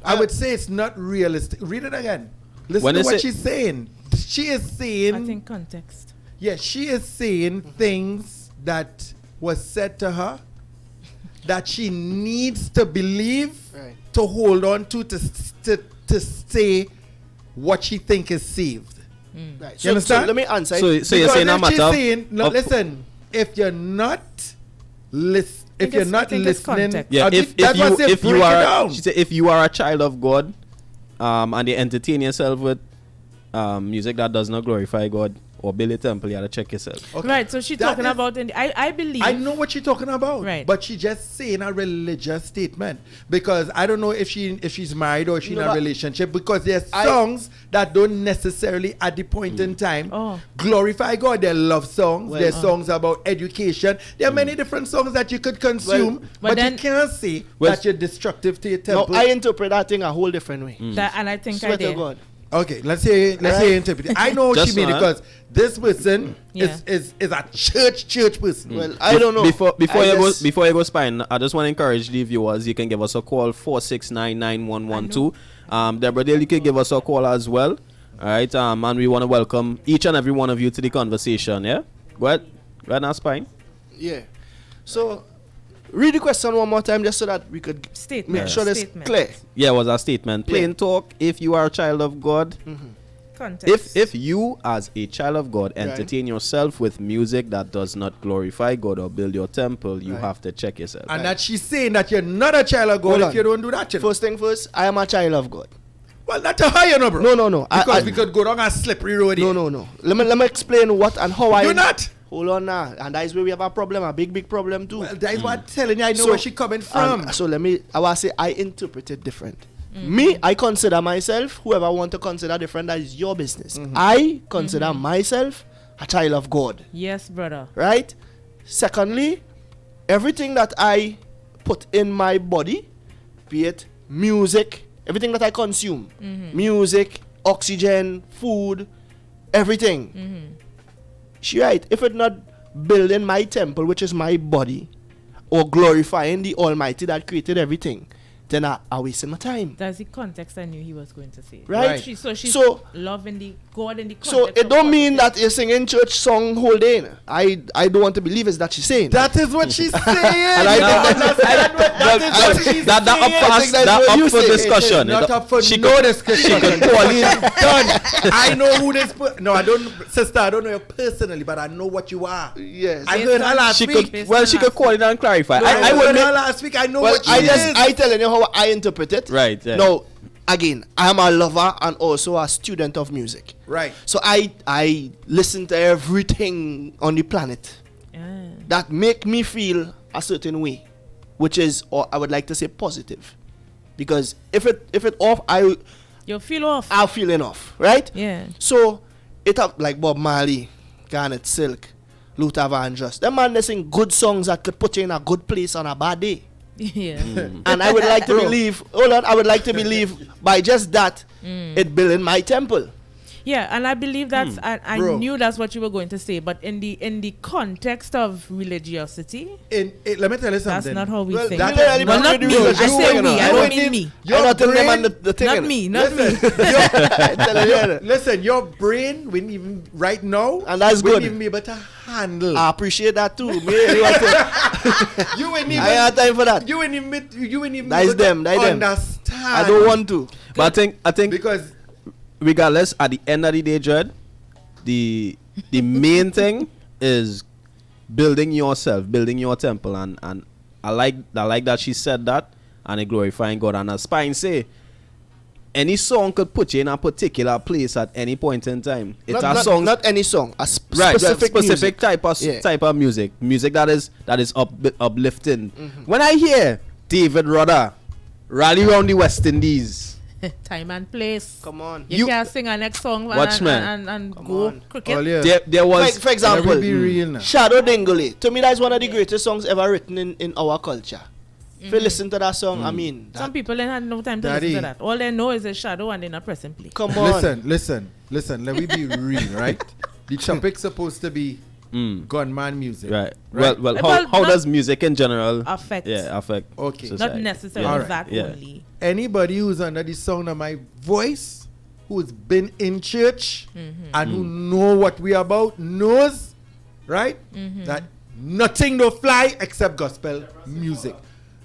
I would say it's not realistic. Read it again. Listen When to is what it- she's saying. She is saying, I think context. yeah, she is saying things that was said to her that she needs to believe Right. to hold on to say what she think is saved. Right. You understand? So let me answer. So it. you're saying Because no if she's matter saying, no, of- listen, if you're not if think you're it's- I not think it's listening, context. Yeah, that's what I said, if you break it are down. she said if you are a child of God, and you entertain yourself with music that does not glorify God or build a temple, you have to check yourself. Okay. Right, so she's That talking is- about, I believe. I know what she's talking about, Right. but she just saying a religious statement because I don't know if she's married or if she's No, in a but relationship because there's I- songs that don't necessarily at the point in time Oh. glorify God. They're love songs. Well, there's songs about education. There are many different songs that you could consume, but but then- you can't say Well, that you're destructive to your No, temple. I interpret that thing a whole different way. that, and I think Swear I to did. God. Okay, let's hear you interpret it. I know what she Just mean so, huh? because this person Yeah. is a church person. Well, I don't know. Before I you just- go before you go spine, I just want to encourage the viewers. You can give us a call 4699112. Deborah Dale, you can give us a call as well. All right, and we want to welcome each and every one of you to the conversation. Yeah, go ahead now, spine. Yeah. So, read the question one more time just so that we could Statement. make sure it's Statement. clear. Yeah, it was a statement. Plain Yeah. talk. If you are a child of God, Context. if you as a child of God entertain yourself with music that does not glorify God or build your temple, you Right. have to check yourself. And that she's saying that you're not a child of God Hold if on. you don't do that. You know? First thing first, I am a child of God. Well, that's a higher number. No. Because we could go down a slippery road here. No. Let me explain what and how I. You're not. Hold on now, and that is where we have a problem, a big problem too. Well, that is what I'm telling you. I know So- where she coming from. So I will say I interpret it different. Me, I consider myself, whoever want to consider different, that is your business. I consider myself a child of God, Yes, brother. right? Secondly, everything that I put in my body, be it music, everything that I consume, music, oxygen, food, everything. She right, if it not building my temple, which is my body, or glorifying the Almighty that created everything, then I wasting my time. That's the context I knew he was going to say. Right. She's So- loving the God in the context. So it of don't mean context. that you're singing church song whole day. I don't want to believe is that she's saying. That is what she's saying. And I think That up for say. discussion. Not up for She no could- discussion. she could call in. Done. I know who this. No, I don't, sister. I don't know you personally, but I know what you are. Yes. I heard her last She week. could well she could call in and clarify. I I would heard make her last week. I know Well, what she I is. telling you how I interpret it. Right, yeah. Now, again, I am a lover and also a student of music. Right. So I listen to everything on the planet Ah. that make me feel a certain way, which is, or I would like to say, positive, because if it off, You'll feel off. I'll feel enough, right? Yeah. So it up like Bob Marley, Garnet Silk, Luther Vandross. Them man they sing good songs that could put you in a good place on a bad day. Yeah. And I would like to believe, hold on, I would like to believe by just that it building my temple. Yeah, and I believe that's I Bro. knew that's what you were going to say, but in the context of religiosity, Let me tell you that's something. not how we Well, think. that- Well, not me. I say we. I don't mean me. I'm not telling them and the thing. Not innit? me. Not me. Telling you, innit? Listen, your brain wouldn't even right now. And that's wouldn't good. even be able to handle. I appreciate that too. Me, you want to- You wouldn't I even. ain't have time for that. You wouldn't even. You wouldn't even. That is be able them, to that is them. Understand. I don't want to. but I think because regardless, at the end of the day, Jed, the main thing is building yourself, building your temple, and I like that she said that, and it glorifying God. And as Spine say, any song could put you in a particular place at any point in time. It's Not, a not, song, not any song. A right? specific music. type of music that is uplifting. Mm-hmm. When I hear David Rudder rally around the West Indies, Time and place. Come on. You can't sing a next song Watchman. and Come go on. cricket. All yeah. There was For example, be real now. Shadow Dingley. To me, that's one of the greatest songs ever written in our culture. If you listen to that song, I mean, Some that, people ain't had no time to Daddy. listen to that. All they know is a shadow and they're not pressing play. come on. Listen. Let me be real, right? The topic's supposed to be gunman music. right. Right. Well, Well, how not- does music in general Affect. affect Okay. Not society? necessarily Alright. that Yeah. only. Anybody who's under the sound of my voice, who's been in church and who know what we about, knows, right, that nothing no fly except gospel music.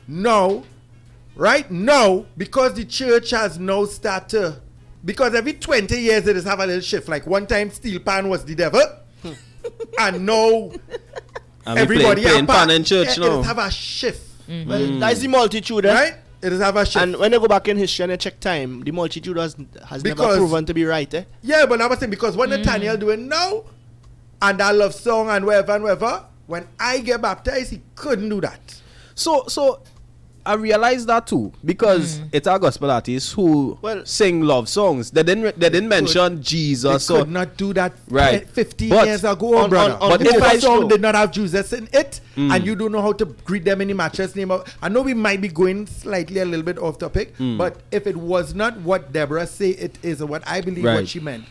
Now, right now, because the church has now started, because every 20 years it is have a little shift. Like one time steel pan was the devil, and now And we everybody playing apart. pan in church It now. is have a shift, Well, that's the multitude, eh? right? It is have a shift. And when you go back in history and you check time, the multitude has never Because- proven to be right, eh? Yeah, but I was saying because what Nathaniel doing now, and that love song and whatever, when I get baptized, he couldn't do that. So I realized that too because it's our gospel artists who Well- sing love songs. They didn't mention They Jesus. So could not do that Right. 15 But years ago, on- brother. on- But if if the I song show- did not have Jesus in it, and you don't know how to greet them in the mattress name of, I know we might be going slightly a little bit off topic, but if it was not what Deborah say it is, or what I believe Right. what she meant,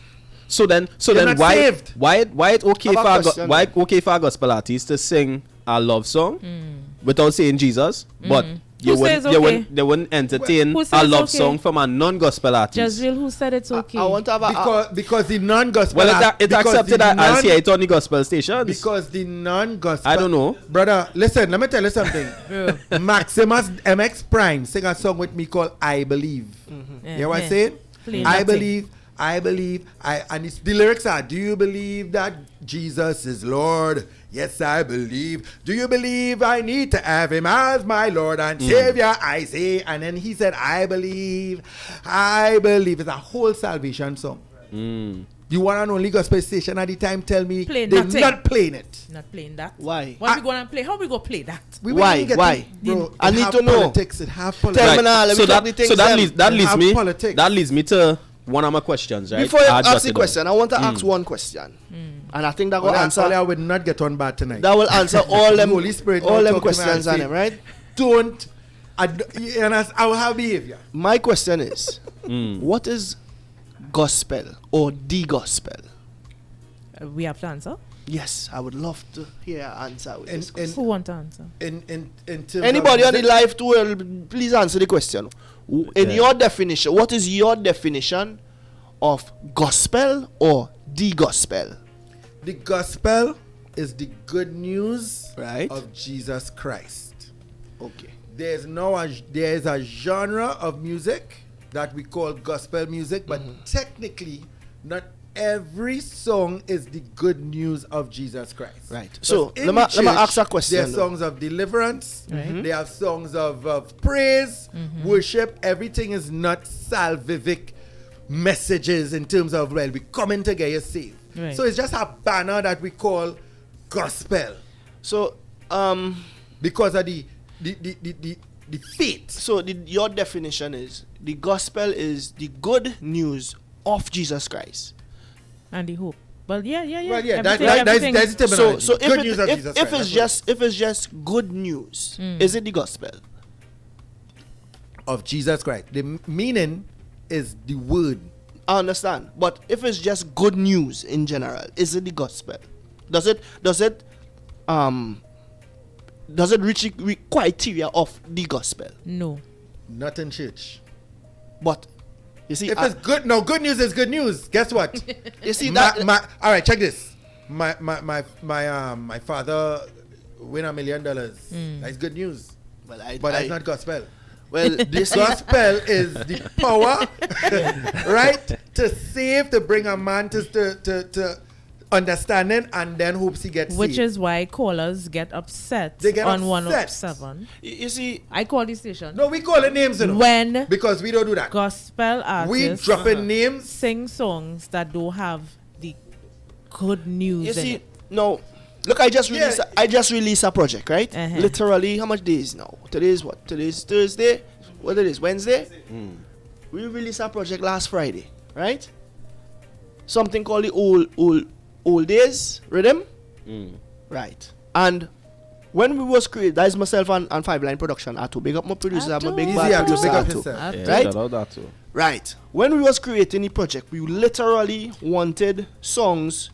So then You're not why saved. why it okay Have a for a question. why okay for a gospel artist to sing a love song without saying Jesus, but Who says they wouldn't entertain Who a says love okay? song from a non-gospel artist. Jezreel, who said it's okay? I want to have a... because the non-gospel, Well, it's because accepted the that I'll non- see it on the gospel stations. because the non-gospel, I don't know. brother. Listen, let me tell you something. Bro. Maximus MX Prime sing a song with me called "I Believe." Yeah, You know what yeah. I'm saying? Plain I nothing. believe, and it's, the lyrics are, do you believe that Jesus is Lord? Yes, I believe. Do you believe I need to have him as my Lord and Savior? I say. And then he said, I believe. It's a whole salvation song. The one and only gospel station at the time tell me Playing they're nothing. not playing it. Not playing that. Why? What we gonna play? How we gonna play that? We Why? wouldn't get Why? bro, I it need have to know. Politics, it have politics. Tell me now, let me check the things so that them. leads that They leads have me politics. that leads me to one of my questions, right? Before you I ask jotted the down. question, I want to ask one question. And I think that will All answer... I would not get on bad tonight. That will answer all them, Holy Spirit all now them talk to me questions and on say, them, right? Don't. I will have behavior. My question is, what is gospel or the gospel? We have to answer. Yes, I would love to hear your answer with this In, question. Who want to answer? in terms Anybody of on the live too, please answer the question. In Yeah. your definition, what is your definition of gospel or the gospel? the gospel is the good news Right. of Jesus Christ. Okay. There is a genre of music that we call gospel music, but technically, not every song is the good news of Jesus Christ. Right. Because So, in let me church, ask a question, There are though. songs of deliverance. Right. They have songs of praise, worship. Everything is not salvific messages in terms of, well, we coming to get you saved. Right. So it's just a banner that we call gospel So, because of the faith. so your definition is the gospel is the good news of Jesus Christ. And the hope. Well, yeah. Well, yeah, Everything- that's the So, terminology. so Good news of Jesus if Christ, it's that's just if it's just good news, is it the gospel? what- of Jesus Christ. The meaning is the word. I understand, but if it's just good news in general, is it the gospel? Does it reach the criteria of the gospel? No. Not in church. But you see, If it's good, no, good news is good news. Guess what? you see that All right, check this. My father win $1 million. That's good news, well, but that's not gospel. well. This Gospel is the power, right, to save, to bring a man to understanding, and then hopes he gets Which saved. is why callers get upset They get on upset. 107. you see, I call the station. No, we call it names, you know, When because we don't do that. gospel We artists dropping names. sing songs that don't have the good news you in see, it. no. Look, I just Yeah. released a project, right? Literally, how much days now? Today is what? Today is Thursday. What it is? Wednesday. we released a project last Friday, right? Something called the old days rhythm, right? And when we was created, that is myself and Five Line Production. I to big up my producer, I'm a big Easy, bad I to producer. big up too. yourself. Right? Shout out that too. Right. When we was creating the project, we literally wanted songs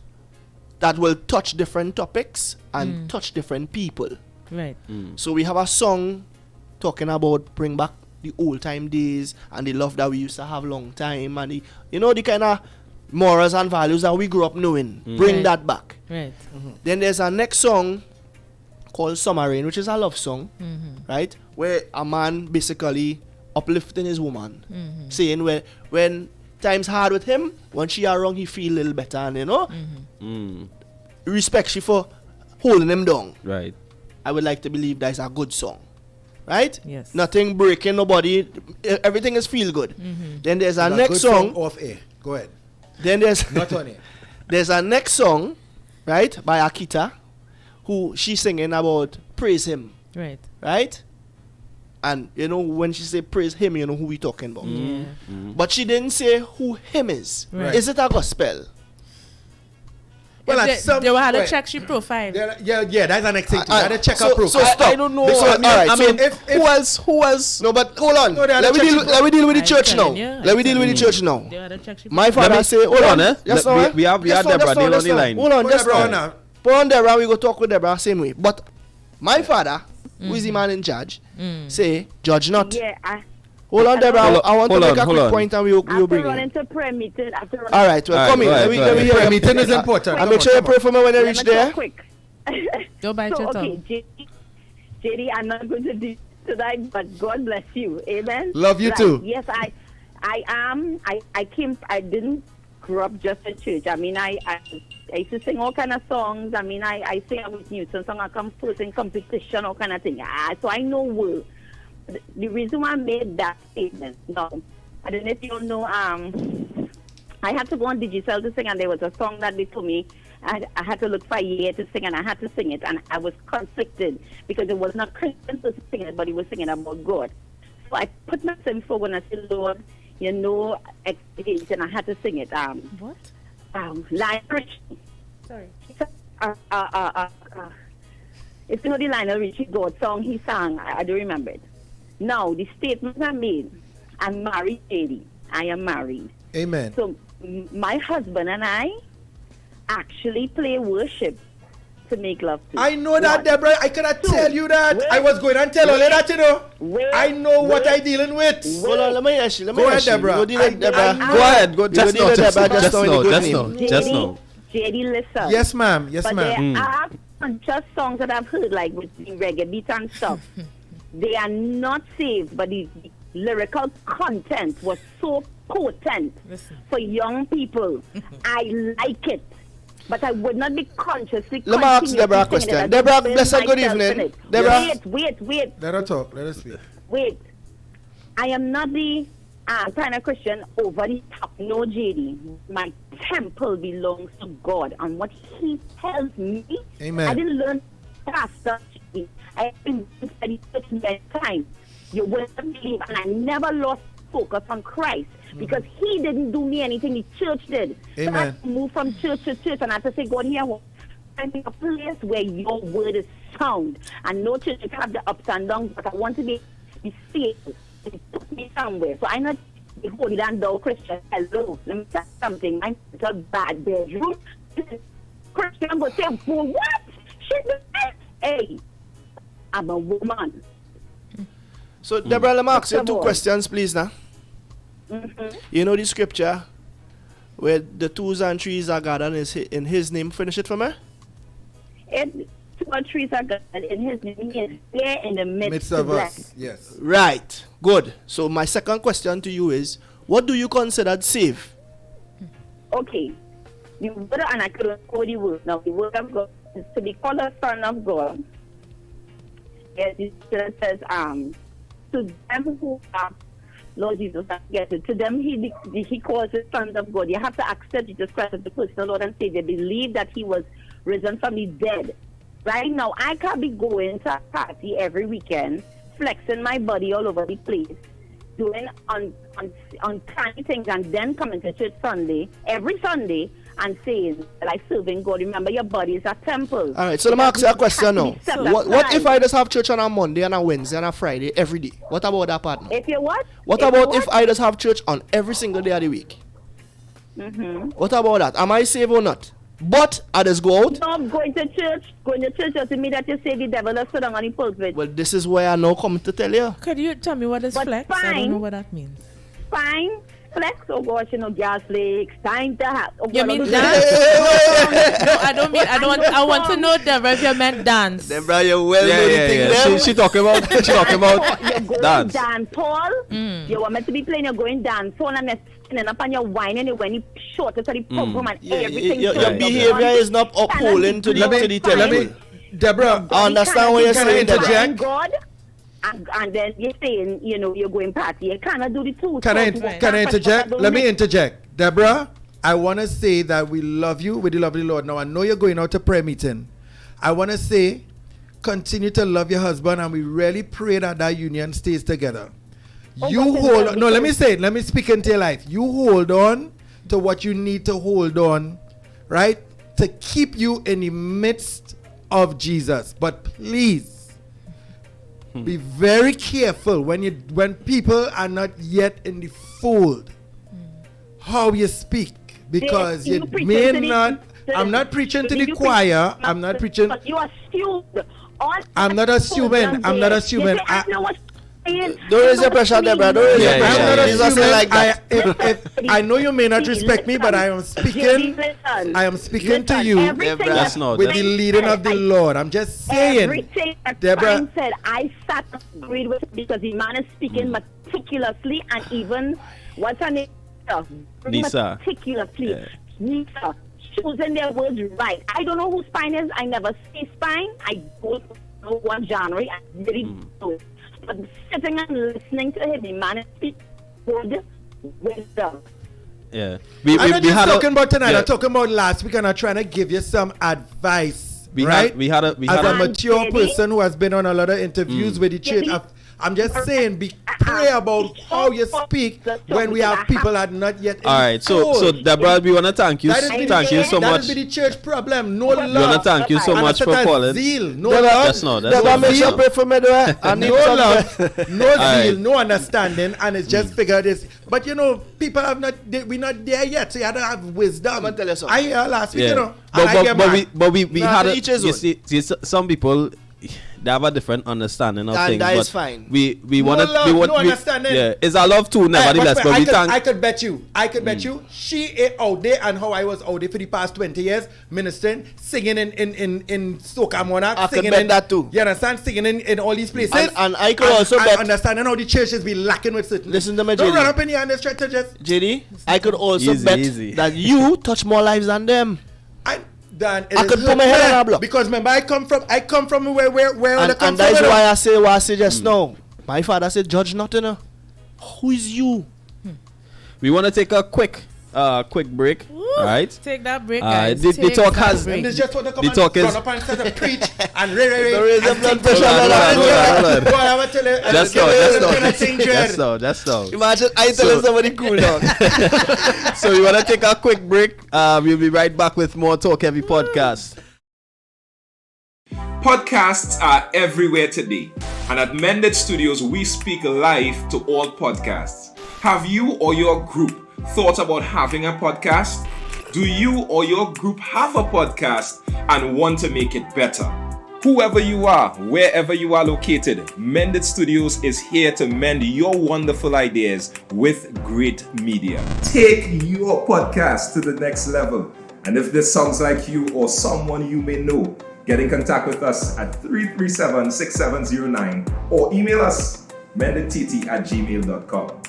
that will touch different topics and touch different people. Right. So we have a song talking about bring back the old time days and the love that we used to have long time and the, you know, the kind of morals and values that we grew up knowing. Bring Right. that back. Right. Then there's a next song called Summer Rain, which is a love song, right? Where a man basically uplifting his woman, saying when times hard with him, when she are wrong, he feel a little better, and you know, respect she for holding him down. Right. I would like to believe that is a good song, right? Yes. Nothing breaking nobody, everything is feel good. Then there's a It's next good song. off air. Go ahead. Then there's Not on air. there's a next song, right, by Akita, who she's singing about praise him, Right. right? And you know when she say praise him, you know who we talking about. Yeah. But she didn't say who him is. Right. Is it a gospel? Well, They, at some they had to point- check she profile. Yeah, that's the next thing. I- You gotta check so- her profile. so stop. I don't know. Because- I mean, alright, I so mean, if- who else? No, but hold on. No, they had let, to me check deal, the let me deal with the I'm church now. telling you, Let me deal with the church now. They had to check she My profile. father say, hold on, on. Yes, we- no, we have Just Deborah now, Neal on just the now. line. Hold on, Put just Deborah now. on now. Put on Deborah, we go talk with Deborah same way. But my father, who is the man in charge, say, judge not. Yeah, Hold on, Deborah. I want to Hold make on, a hold quick on. point and we'll after bring running it. to prayer meeting, after running All right, well, Alright, come in. go ahead, Let me go ahead. hear Prayer you. meeting is important. I Come make on, sure you come pray on. for me when I Let reach me there. talk quick. Don't bite So, your okay, tongue. JD, I'm not going to do tonight, but God bless you. Amen. Love you Right. too. Yes, I am. I didn't grow up just in church. I mean, I used to sing all kind of songs. I mean, I sing a Whitney Houston song. I come first in competition, all kind of thing. So I know word. The reason why I made that statement, now, I don't know if you know, I had to go on Digicel to sing, and there was a song that they told me I had to look for a year to sing, and I had to sing it, and I was conflicted because it was not Christian to sing it, but he was singing about God. So I put myself forward and I said, Lord, you know, and I had to sing it. What? Lionel Richie. Sorry. If you know the Lionel Richie God song he sang, I don't remember it. Now, the statement I made, I'm married, lady. I am married. Amen. So my husband and I actually play worship to make love to. I know that, God. Deborah. I cannot Two. tell you that. Wait. I was going and tell her that, you know. Wait. I know what Wait. I dealing with. Hold on, let me ask you. Let me Go ask ahead, you. Deborah. Go deal with I- Deborah. I- Go ahead. Go You just deal now. with Just Deborah, just now, in the good just name. now. Just now. JD, listen. Yes, ma'am. Yes, But ma'am. there are just songs that I've heard, like with the reggae beat and stuff. They are not saved, but the lyrical content was so potent Listen. for young people. I like it. But I would not be consciously. Let me ask continuously Deborah a singing it. question. I don't Deborah, burn bless her, good myself evening. in it. Deborah. Wait. Let her talk. Let her speak. Wait. I am not the kind of Christian over the top. No, JD. My temple belongs to God. And what He tells me, Amen. I didn't learn pastor. I have been studying church many times. You will not believe. And I never lost focus on Christ. Because He didn't do me anything. The church did. So I Amen. had to move from church to church. And I had to say, God, here, I'm in a place where your word is sound. And no church can have the ups and downs, but I want to be stable. It put me somewhere. So I'm not the holy and thou Christian. Hello, let me tell you something. I'm in a bad bedroom. Christian will say, well, what? She's the best. Hey, I'm a woman. So, Deborah, let me ask you Come two on. questions, please, now. You know the scripture where the twos and threes are gathered in His name. Finish it for me. If two or three are God in His name, He is there in the midst, Midst to of bless. us. Yes. Right. Good. So, my second question to you is, what do you consider safe? Okay. The word, and I couldn't call the word. Now, the word of God is to be called a son of God. Yes, it says, to them who are, Lord Jesus, I get it. To them, he calls the sons of God. You have to accept Jesus Christ as the personal Lord and Savior. Believe that He was risen from the dead. Right now, I can't be going to a party every weekend, flexing my body all over the place, doing on tiny things and then coming to church Sunday, every Sunday, and saying, like serving God, remember your body is a temple. All right, so let me ask you a question now. Set What if aside. I just have church on a Monday and a Wednesday and a Friday every day? What about that partner? If you what? What If about you if I just have church on every single day of the week? What about that? Am I saved or not? But I just go out. No, going to church doesn't mean that you say the devil is sitting on the pulpit. Well, this is where I now come to tell you. Could you tell me what is But flex? I don't fine. know what that means. Fine. Flex, oh gosh, gas flakes, time to have. Oh, You God, mean oh, dance? No, I don't mean. I want to know, Deborah, if you meant dance. Deborah, you well Yeah, know the yeah, thing yeah. there. She talking about You're going dance. dance hall. You want me to be playing, you're going dance hall and you're standing up and you're whining and when you short to the pum and Yeah, everything. your turns behavior on. is not upholding to the Let to the me, temple. Deborah, I understand what you're Can I saying, Deborah. interject? God, and then you're saying, you're going party. You cannot do the two. Can I interject? Let me interject. Deborah, I want to say that we love you with the love of the Lord. Now, I know you're going out to prayer meeting. I want to say, continue to love your husband, and we really pray that that union stays together. You but hold then- on. No, let me say it. Let me speak into your life. You hold on to what you need to hold on, right? To keep you in the midst of Jesus. But please, be very careful when people are not yet in the fold how you speak, because You you preaching may to the- not. to I'm the- not preaching to you the preach- choir. I'm not preaching. But you assume. I'm not assuming. I'm not assuming. I know what saying. Don't raise your pressure, Deborah. Don't raise your Yeah, pressure. yeah, I'm not yeah. Jesus assuming. said like that. I know you may not respect me, but I am speaking. I am speaking to you That's not- with the leading of the Lord. I'm just saying. Everything that Deborah- Frank said, I sat and agreed with it because the man is speaking meticulously and even what's her name? Nisa. Meticulously. Yeah. Nisa. Choosing their words right. I don't know who Spine is. I never see Spine. I don't know what genre. I really don't. But sitting and listening to him, the man is speaking good wisdom. Yeah. I'm not just had talking about tonight. yeah. I'm talking about last week, and I'm trying to give you some advice. We right? had a As a a- mature Daddy. person who has been on a lot of interviews with the church, Daddy. I'm just saying, be pray about how you speak when we have people that are not yet in all the right. So fold. Deborah, we wanna thank you. That is the- Thank you so that much. is the church problem. No We wanna love. thank you so And much a for certain calling. Zeal. No Deborah, love. That's not. That's Deborah, not. make sure zeal. pray for me there. I need No some love, no zeal, right. no understanding, and it's just figure this. But people have not. We're not there yet, so you have to have wisdom. I'ma tell you something. I hear last week, Yeah. and I get mad. But we Nah, had to a, each his you own. see, some people they have a different understanding of And things. that but is fine. We No want love, we want no understanding. Yeah, it's our love too. Nevertheless, but we I thank. could bet you, she is out there, and how I was out there for the past 20 years, ministering, singing in Soca Monarch, I could singing bet in, that too. You understand? Singing in all these places. And I could also and bet- understanding how the churches be lacking with certain. Listen to me, Don't JD. run up in here and just try to just. JD, I could also Easy, bet easy. that you touch more lives than them. Dan, it I is could put my head on a block. because remember I come from where And, I come and that is from. why I say what I say just now. My father said, judge not, you know. Who is you? We want to take a quick break. Woo. All right. Take that break, guys. the Take talk that has- break. And it's just what they come The and talk is- run up and start to preach and Don't raise the and blood think- pressure, Hold on. Boy, I will tell you, Just give now, you just a now. little thing, Dread. That's now. Imagine I telling somebody cool down. So we want to take a quick break. We'll be right back with more Talk Heavy podcast. Podcasts are everywhere today, and at Mended Studios, we speak live to all podcasts. Have you or your group thought about having a podcast? Do you or your group have a podcast and want to make it better? Whoever you are, wherever you are located, Mended Studios is here to mend your wonderful ideas with great media. Take your podcast to the next level. And if this sounds like you or someone you may know, get in contact with us at 337-6709 or email us mendedtt@gmail.com.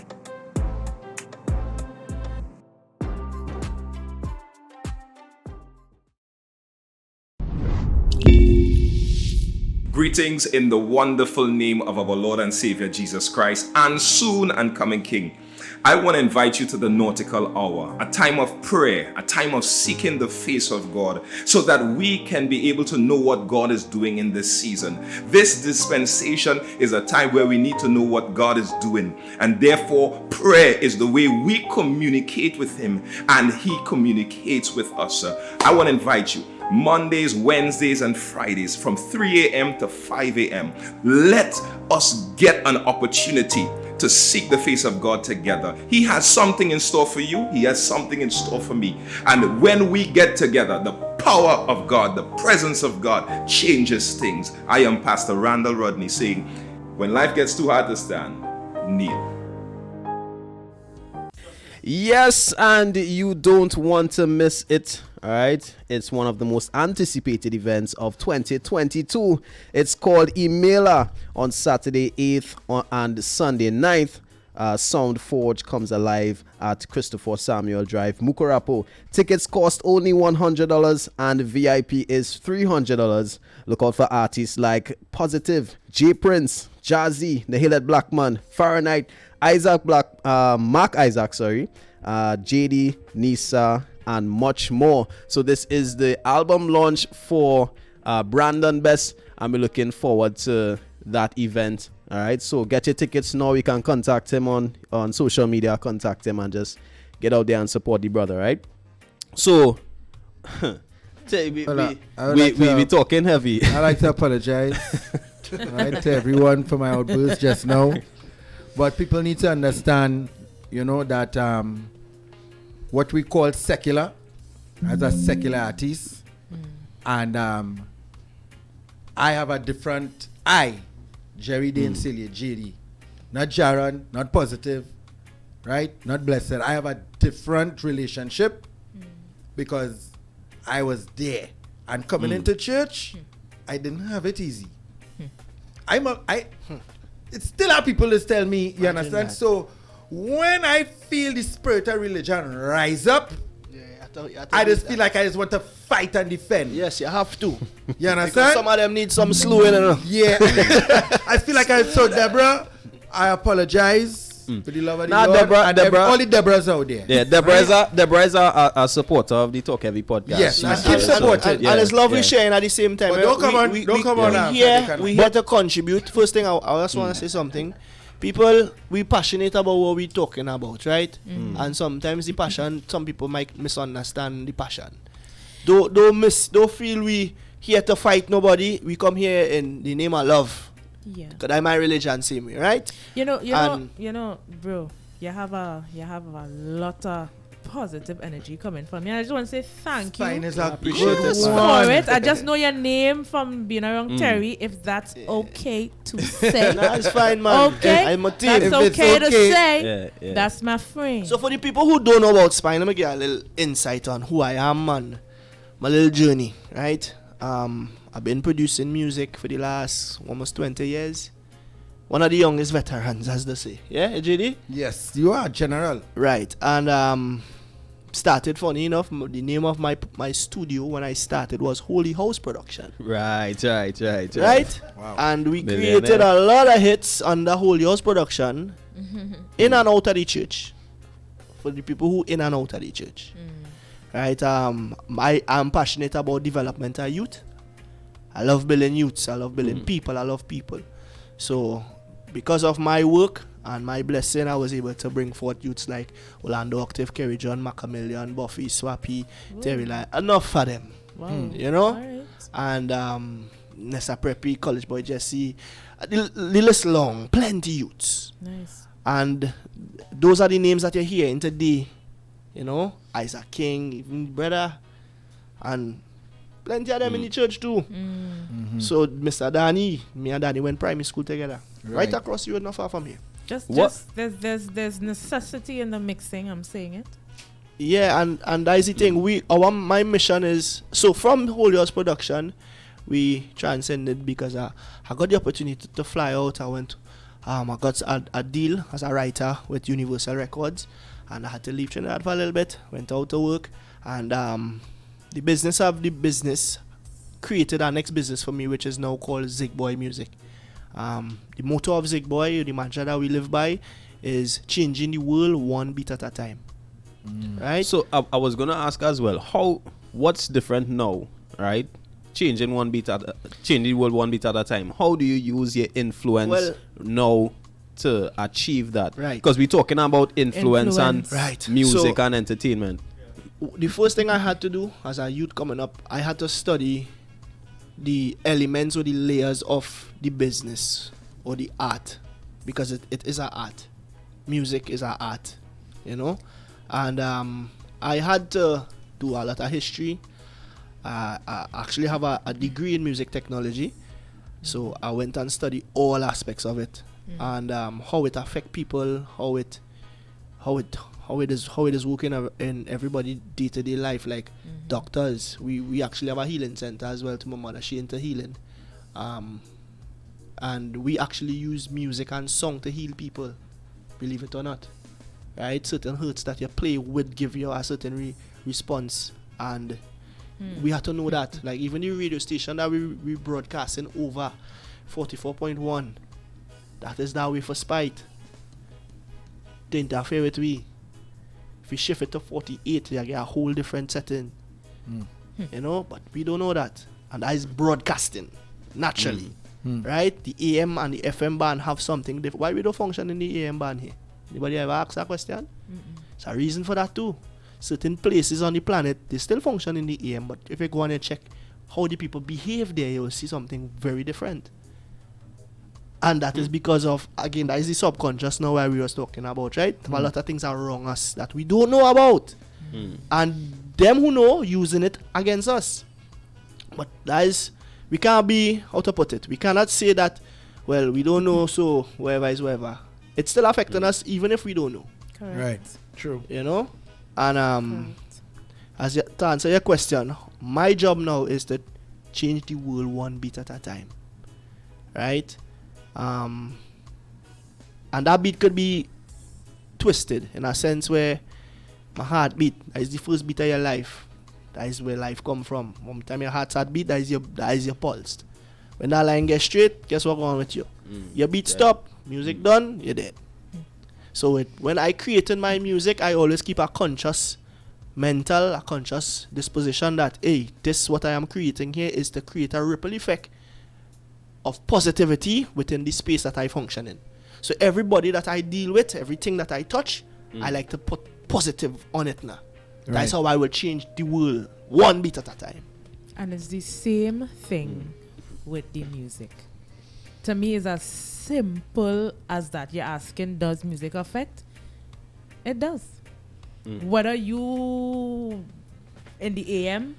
Greetings in the wonderful name of our Lord and Savior Jesus Christ and soon and coming King. I want to invite you to the Nautical Hour, a time of prayer, a time of seeking the face of God, so that we can be able to know what God is doing in this season. This dispensation is a time where we need to know what God is doing, and therefore prayer is the way we communicate with Him and He communicates with us. I want to invite you Mondays, Wednesdays, and Fridays from 3 a.m. to 5 a.m. Let us get an opportunity to seek the face of God together. He has something in store for you. He has something in store for me. And when we get together, the power of God, the presence of God changes things. I am Pastor Randall Rodney saying, when life gets too hard to stand, kneel. Yes, and you don't want to miss it. All right, it's one of the most anticipated events of 2022. It's called Emela on Saturday 8th and Sunday 9th. Sound Forge comes alive at Christopher Samuel Drive, Mukorapo. Tickets cost only $100 and VIP is $300. Look out for artists like Positive, J Prince, Jazzy, The Hillhead Blackman, Fahrenheit, Mark Isaac, JD, Nisa, and much more. So this is the album launch for Brandon Best, and we're looking forward to that event. All right, so get your tickets now. You can contact him on social media, contact him, and just get out there and support the brother, right? So we talking heavy. I like to apologize right, to everyone for my outburst just now, but people need to understand, that what we call secular, as a secular artist, and I have a different Jerry Dane Celia, JD, not Jaron, not Positive, right, not Blessed. I have a different relationship because I was there, and coming into church, I didn't have it easy. It's still how people just tell me, you understand? That. So when I feel the spirit of religion rise up, I just feel like I just want to fight and defend. Yes, you have to. You understand? Because some of them need some slewing. Yeah. I feel like so Deborah, I apologize for the love of the Lord. Deborah, all the Deborahs out there. Yeah, Deborah is a supporter of the Talk Heavy podcast. Yes, and keep supporting. And it's lovely sharing at the same time. But don't come on. We're here to contribute. First thing, I just want to say something. People, we passionate about what we're talking about, right? And sometimes the passion, some people might misunderstand the passion. Don't feel we here to fight nobody. We come here in the name of love. Yeah. Because I'm my religion same way, right? You know, bro, you have a lot of positive energy coming from you. I just want to say thank you for it. I just know your name from being around Terry, if that's okay to say. That's fine, man. Okay, I'm a team. that's okay to say. Yeah. That's my friend. So for the people who don't know about Spine, let me get a little insight on who I am, man. My little journey, right? I've been producing music for the last almost 20 years. One of the youngest veterans, as they say. Yeah, JD? Yes, you are, General. Right. And started, funny enough, the name of my studio when I started was Holy House Production. Right. Wow. And we created a lot of hits under Holy House Production in and out of the church. For the people who in and out of the church. Right. I am passionate about development of youth. I love building youths. I love building people. I love people. So because of my work and my blessing, I was able to bring forth youths like Orlando Octave, Kerry John, Macamillion, Buffy, Swappy, Terry Line. Enough for them. Wow. You know? Right. And Nessa Preppy, College Boy Jesse. The list long. Plenty youths. Nice. And those are the names that you're hearing today. You know? Isaac King, even brother. And plenty of them in the church too. So Mr. Danny, me and Danny went primary school together. Right across the road, not far from here. Just there's necessity in the mixing, I'm saying it. Yeah, and that's the thing. My mission is, so from Holy House Production, we transcended because I got the opportunity to fly out. I got a deal as a writer with Universal Records, and I had to leave Trinidad for a little bit, went out to work, and the business created our next business for me, which is now called Zig Boy Music. The motto of Zig Boy, the mantra that we live by, is changing the world one beat at a time. Right? So I was gonna ask as well, what's different now, right? Changing the world one beat at a time. How do you use your influence now to achieve that? Right. Because we're talking about influence. And Right. music So- and entertainment. The first thing I had to do as a youth coming up, I had to study the elements or the layers of the business or the art, because it is an art. Music is an art, you know. And I had to do a lot of history. I actually have a degree in music technology, so I went and studied all aspects of it, and how it affect people, how it is working in everybody day-to-day life, like doctors. We actually have a healing center as well to my mother. She into healing, and we actually use music and song to heal people, believe it or not, right? Certain hurts that you play would give you a certain response, and we have to know that. Like even the radio station that we broadcasting over 44.1, that is that way for spite. They interfere with we. If we shift it to 48, you get a whole different setting. You know, but we don't know that. And that is broadcasting, naturally. Right? The AM and the FM band have something different. Why we don't function in the AM band here? Anybody ever ask that question? There's a reason for that too. Certain places on the planet, they still function in the AM, but if you go on and check how the people behave there, you'll see something very different. And that is because of, again, that is the subconscious now where we was talking about, right? A lot of things are wrong us that we don't know about. And them who know, using it against us. But that is, we can't be, how to put it, we cannot say that, well, we don't know, so whoever is whoever. It's still affecting us even if we don't know. Correct. Right. True. You know? And to answer your question, my job now is to change the world one beat at a time. Right? And that beat could be twisted in a sense where my heartbeat, that is the first beat of your life. That is where life come from. One time your heart start beat, that is your pulse. When that line gets straight, guess what going on with you? Your beat stop, music done, you're dead. So when I created my music, I always keep a conscious disposition that, hey, this what I am creating here is to create a ripple effect of positivity within the space that I function in. So everybody that I deal with, everything that I touch, I like to put positive on it now. That's how I will change the world one beat at a time. And it's the same thing with the music. To me, it's as simple as that. You're asking, does music affect? It does. Whether you in the AM,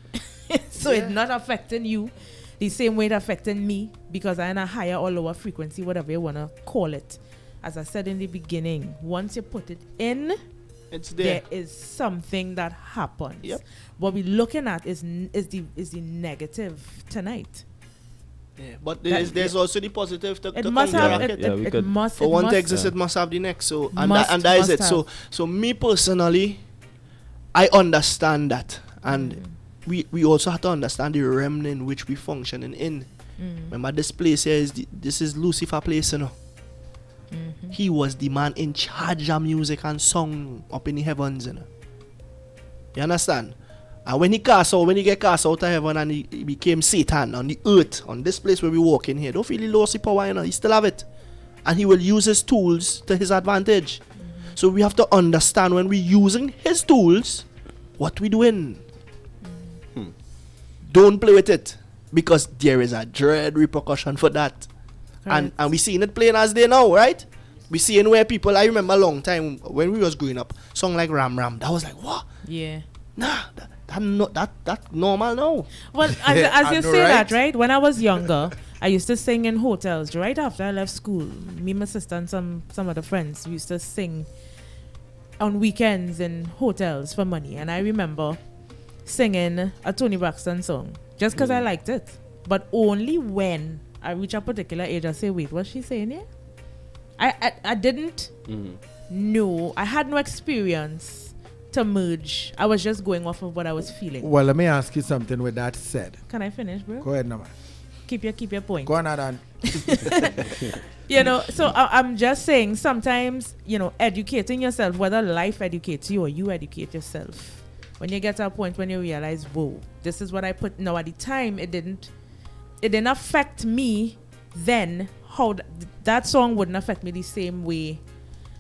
so it's not affecting you the same way it's affecting me, because I'm in a higher or lower frequency, whatever you want to call it. As I said in the beginning, once you put it in, it's there. There is something that happens. Yep. What we're looking at is the negative tonight. Yeah, but there's also the positive to It must have counteract it. It must. For one to exist, exist, it must have the next. So Must and that is it. have. So me personally, I understand that, and we also have to understand the realm in which we functioning in. Remember, this place here this is Lucifer place, you know. He was the man in charge of music and song up in the heavens, you know. You understand? And when he get cast out of heaven and he became Satan on the earth, on this place where we walk in here, don't feel he lost the power, you know. He still have it. And he will use his tools to his advantage. So we have to understand when we're using his tools, what we doing. Don't play with it, because there is a dread repercussion for that. And we seeing it playing as they now, right? We seeing where people, I remember a long time when we was growing up, song like Ram Ram, that was like, what? Yeah. Nah, that normal now. Well, as you say that, right? When I was younger, I used to sing in hotels. Right after I left school, me, my sister, and some other friends, we used to sing on weekends in hotels for money. And I remember singing a Tony Braxton song just because I liked it, but only when I reach a particular age, I say, wait, what's she saying here? I didn't know. I had no experience to merge. I was just going off of what I was feeling. Well, let me ask you something with that said. Can I finish, bro? Go ahead, Nama. Keep your point. Go on, Adan. You know, so I'm just saying sometimes, you know, educating yourself, whether life educates you or you educate yourself, when you get to a point when you realize, whoa, this is what I put. Now, at the time, it didn't affect me then. How that song wouldn't affect me the same way.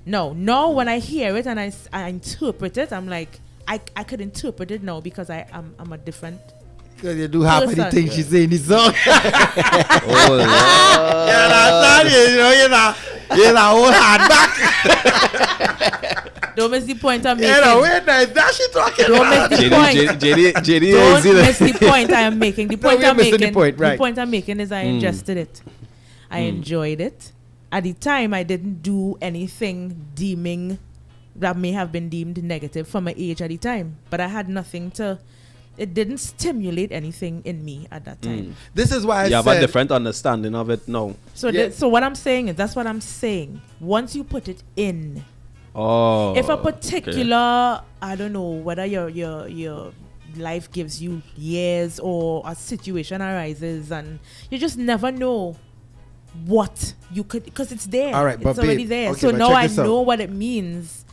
No, when I hear it and I interpret it, I'm like, I could interpret it now because I'm a different. Because you do half of the person. things she say in the song. Oh, Lord. You know, hold hard back. Don't miss the point I'm You making. know, where that she talking Don't about? miss the point. JD Don't is in miss the point I am making. The point we're I'm missing the making. point, right. The point I'm making is I ingested it. I enjoyed it. At the time, I didn't do anything deeming that may have been deemed negative for my age at the time. But I had nothing to. It didn't stimulate anything in me at that time. This is why I You have a said different understanding of it now. So, Yeah. so what I'm saying is that's what I'm saying. Once you put it in, Oh. if a okay. particular, I don't know whether your life gives you years or a situation arises and you just never know what you could, because it's there. All right, it's but already babe, there. okay, So but now check I this out. know what it means,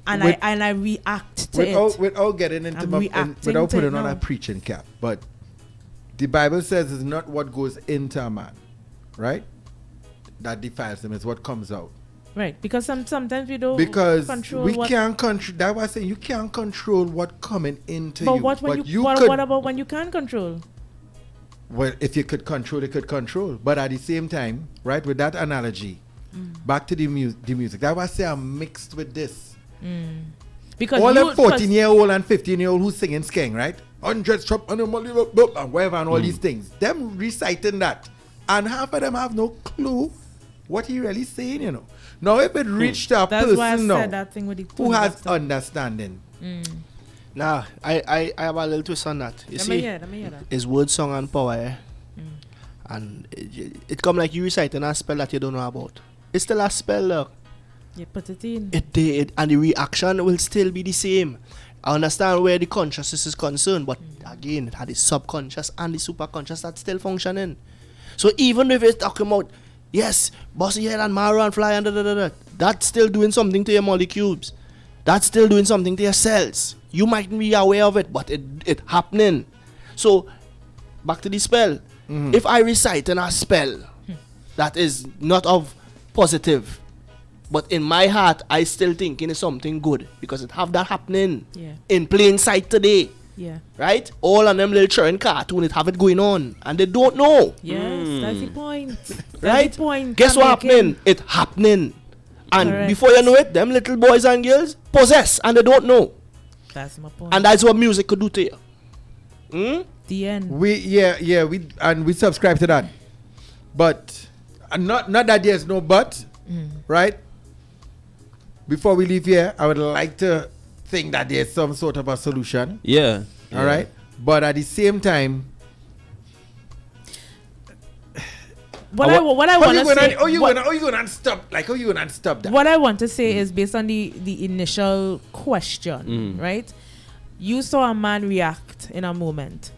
and With- I react to it. without getting into I'm my, reacting without to putting it on a now. preaching cap, but the Bible says it's not what goes into a man, right? That defiles him. It's what comes out. Right, because sometimes we don't Because control we what. can't control. That's why I say you can't control what coming into But you. what when but you, could. what about when you can control? Well, if you could control, you could control. But at the same time, right, with that analogy, back to the music. That's why I say I'm mixed with this. Because All you, them 14-year-old and 15-year-old who's singing skeng, right? 100 chop and whatever and all these things. Them reciting that. And half of them have no clue what he really saying, you know. Now, if it reached a that's why I person said now that thing with the who tone has and stuff. understanding, Nah, I have a little twist on that. You Let me see, hear that. it's word, song, and power, eh? And it come like you reciting a spell that you don't know about. It's still a spell, look. You put it in. And the reaction will still be the same. I understand where the consciousness is concerned, but again, it had the subconscious and the superconscious that's still functioning. So even if it's talking about, yes, bossy head and marrow and fly and da, that's still doing something to your molecules. That's still doing something to your cells. You might be aware of it, but it happening. So, back to the spell. If I recite in a spell that is not of positive, but in my heart, I still thinking it's something good because it have that happening Yeah. in plain sight today, Yeah. right? All of them little children cartoon, it have it going on, and they don't know, Yes, that's the point. That's right? the point. Guess I'm what making. happening? It happening, and Correct. before you know it, them little boys and girls possess, and they don't know, That's my point. and that's what music could do to you. the end. we subscribe to that. But not that there's no but, right? Before we leave here, I would like to think that there's some sort of a solution. Yeah. All right. But at the same time, What I want to say. how you gonna stop? Like, how you gonna stop that? What I want to say is based on the initial question, right? You saw a man react in a moment,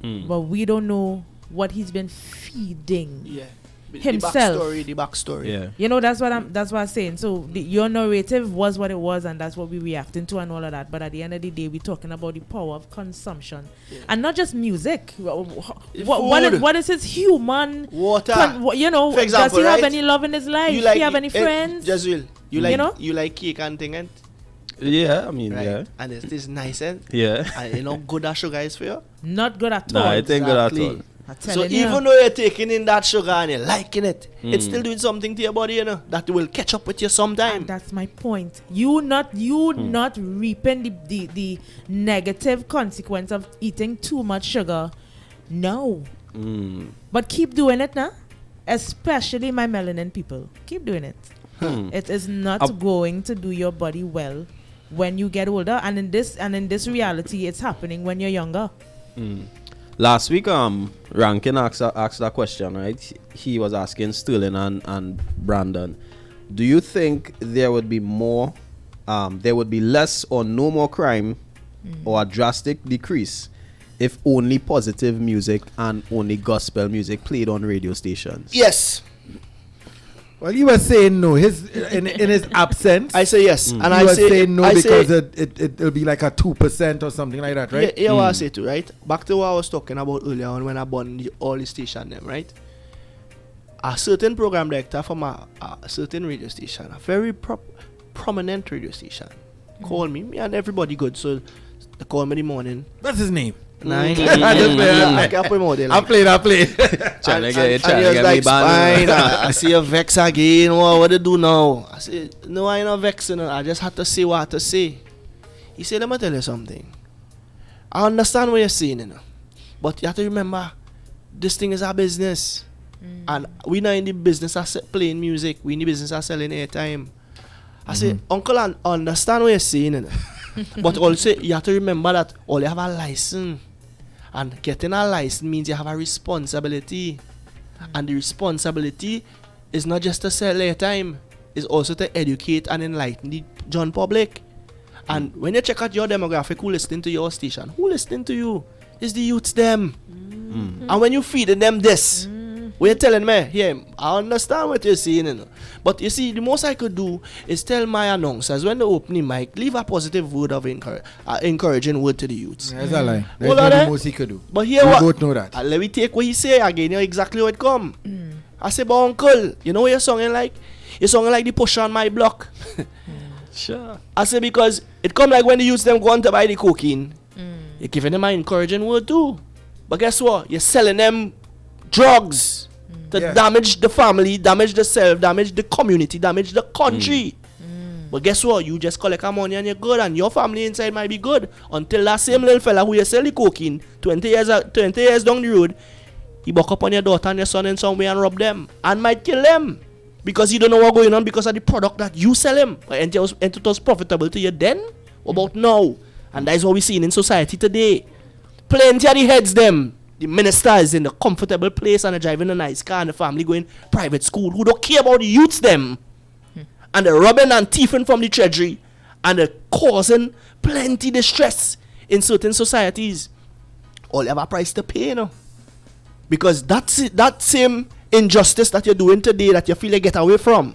but we don't know what he's been feeding. Yeah, Himself. The backstory. Yeah. You know, that's what I'm saying. So your narrative was what it was, and that's what we're reacting to, and all of that. But at the end of the day, we're talking about the power of consumption, and not just music. What is his human Water. you know, For example, does he have right? any love in his life? You Does he have any friends? Jazul, you You like know? cake and thing, and Yeah, I mean, right? yeah. And it's this nice, and Yeah. you know good that sugar is for you. Not good at No, all. I think good at all. I'm So telling you. even though you're taking in that sugar and you're liking it, it's still doing something to your body, you know, that will catch up with you sometime. And that's my point. You not reaping the negative consequence of eating too much sugar. No. But keep doing it now. Especially my melanin people. Keep doing it. It is not going to do your body well when you get older. And in this reality, it's happening when you're younger. Last week, Rankin asked that question, right? He was asking Sterling and Brandon, do you think there would be less or no more crime or a drastic decrease if only positive music and only gospel music played on radio stations? Yes. Well, you were saying no. In his absence, I say yes. And you I were say saying no I because say, it'll be like a 2% or something like that, right? Yeah, what I say too, right? Back to what I was talking about earlier on when I bought all the station them, right? A certain program director from a certain radio station, a very prominent radio station, called me and everybody good. So they call me in the morning. What's his name? I can't put him out there. I played. Trying to And get he was me like, banned. fine. I see you vex again. What do you do now? I said, no, I ain't not vexing. I just had to say what I had to say. He said, let me tell you something. I understand what you're saying, you know. But you have to remember, this thing is our business. And we're not in the business of playing music. We're in the business of selling airtime. I said, Uncle, I understand what you're saying, you know. But also, you have to remember that all you have a license. And getting a license means you have a responsibility. And the responsibility is not just to sell airtime. It's also to educate and enlighten the John public. And when you check out your demographic, who listening to your station, who listening to you? It's the youths them. And when you feeding them this, what you telling me, yeah, I understand what you're saying, you know. But you see, the most I could do is tell my announcers when they open the mic, leave a positive word of encouraging word to the youths. That's a lie. That's Hold not on, the eh? most he could do. But here We what? both know that. Let me take what he say again, you know exactly how it come. I say, but uncle, you know what you're singing like? You're singing like the push on my block. Sure. I say because it come like when the youths them go on to buy the cocaine. You're giving them an encouraging word too. But guess what? You're selling them drugs to Yeah. damage the family, damage the self, damage the community, damage the country. But guess what? You just collect our money and you're good, and your family inside might be good until that same little fella who you sell the cocaine 20 years down the road, he buck up on your daughter and your son in some way and rob them and might kill them because he don't know what's going on because of the product that you sell him. And it was profitable to you then. What about now? And that is what we're seeing in society today. Plenty of the heads them. The minister is in a comfortable place and they're driving a nice car and the family going private school who don't care about the youths them. And they're robbing and thieving from the treasury and they're causing plenty distress in certain societies. All you have a price to pay, you know. Because that's it, that same injustice that you're doing today that you feel like get away from,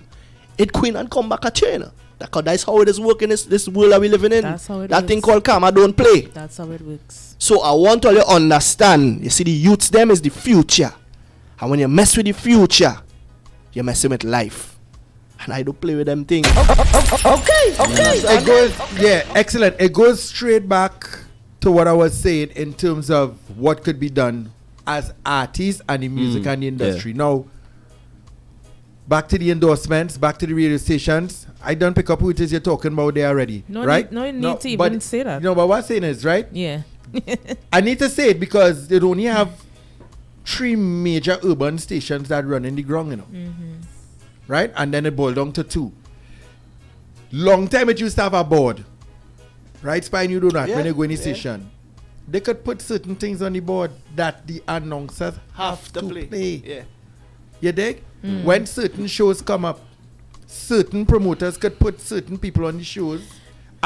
it queen and come back at you, you know. That's how it is working in this world that we living in. That's how it that works. thing called karma don't play. That's how it works. So I want all you understand. You see, the youths them is the future. And when you mess with the future, you're messing with life. And I don't play with them things. Okay. It goes, yeah, excellent. It goes straight back to what I was saying in terms of what could be done as artists and the music and the industry. Now, back to the endorsements, back to the radio stations. I don't pick up who it is you're talking about there already, No right? need to but, even say that. You know, but what I'm saying is, right? Yeah. I need to say it because they only have 3 major urban stations that run in the ground, you know. Right? And then it boiled down to 2. Long time it used to have a board. Right, Spine, you do that when you go in the station. They could put certain things on the board that the announcers have to play. Yeah. You dig? When certain shows come up, certain promoters could put certain people on the shows.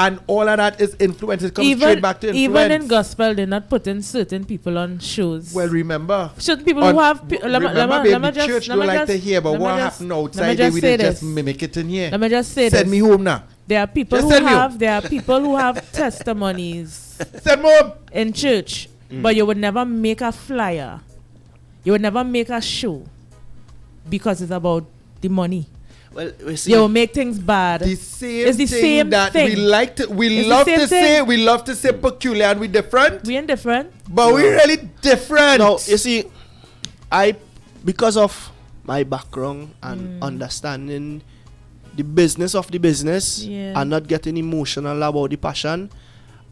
And all of that is influence. It comes straight back to influence. Even in gospel, they're not putting certain people on shows. Well, remember. Certain people who have... Remember, the church don't like to hear about what happened outside. They will just mimic it in here. Let me just say this. Send me home now. There are people Just who send me have... home. There are people who have testimonies Send me home. in church. But you would never make a flyer. You would never make a show. Because it's about the money. Well, we see. You will make things bad. The same It's the thing same that thing. we like to, we It's love the same to say, thing. we love to say peculiar and we different, We ain't different. but we really different. No, you see, because of my background and understanding the business of the business and not getting emotional about the passion,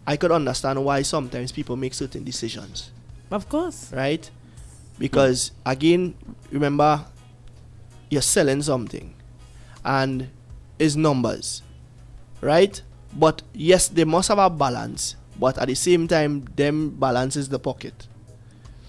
I could understand why sometimes people make certain decisions. Of course. Right? Because again, remember, you're selling something and it's numbers, right? But yes, they must have a balance, but at the same time, them balance is the pocket,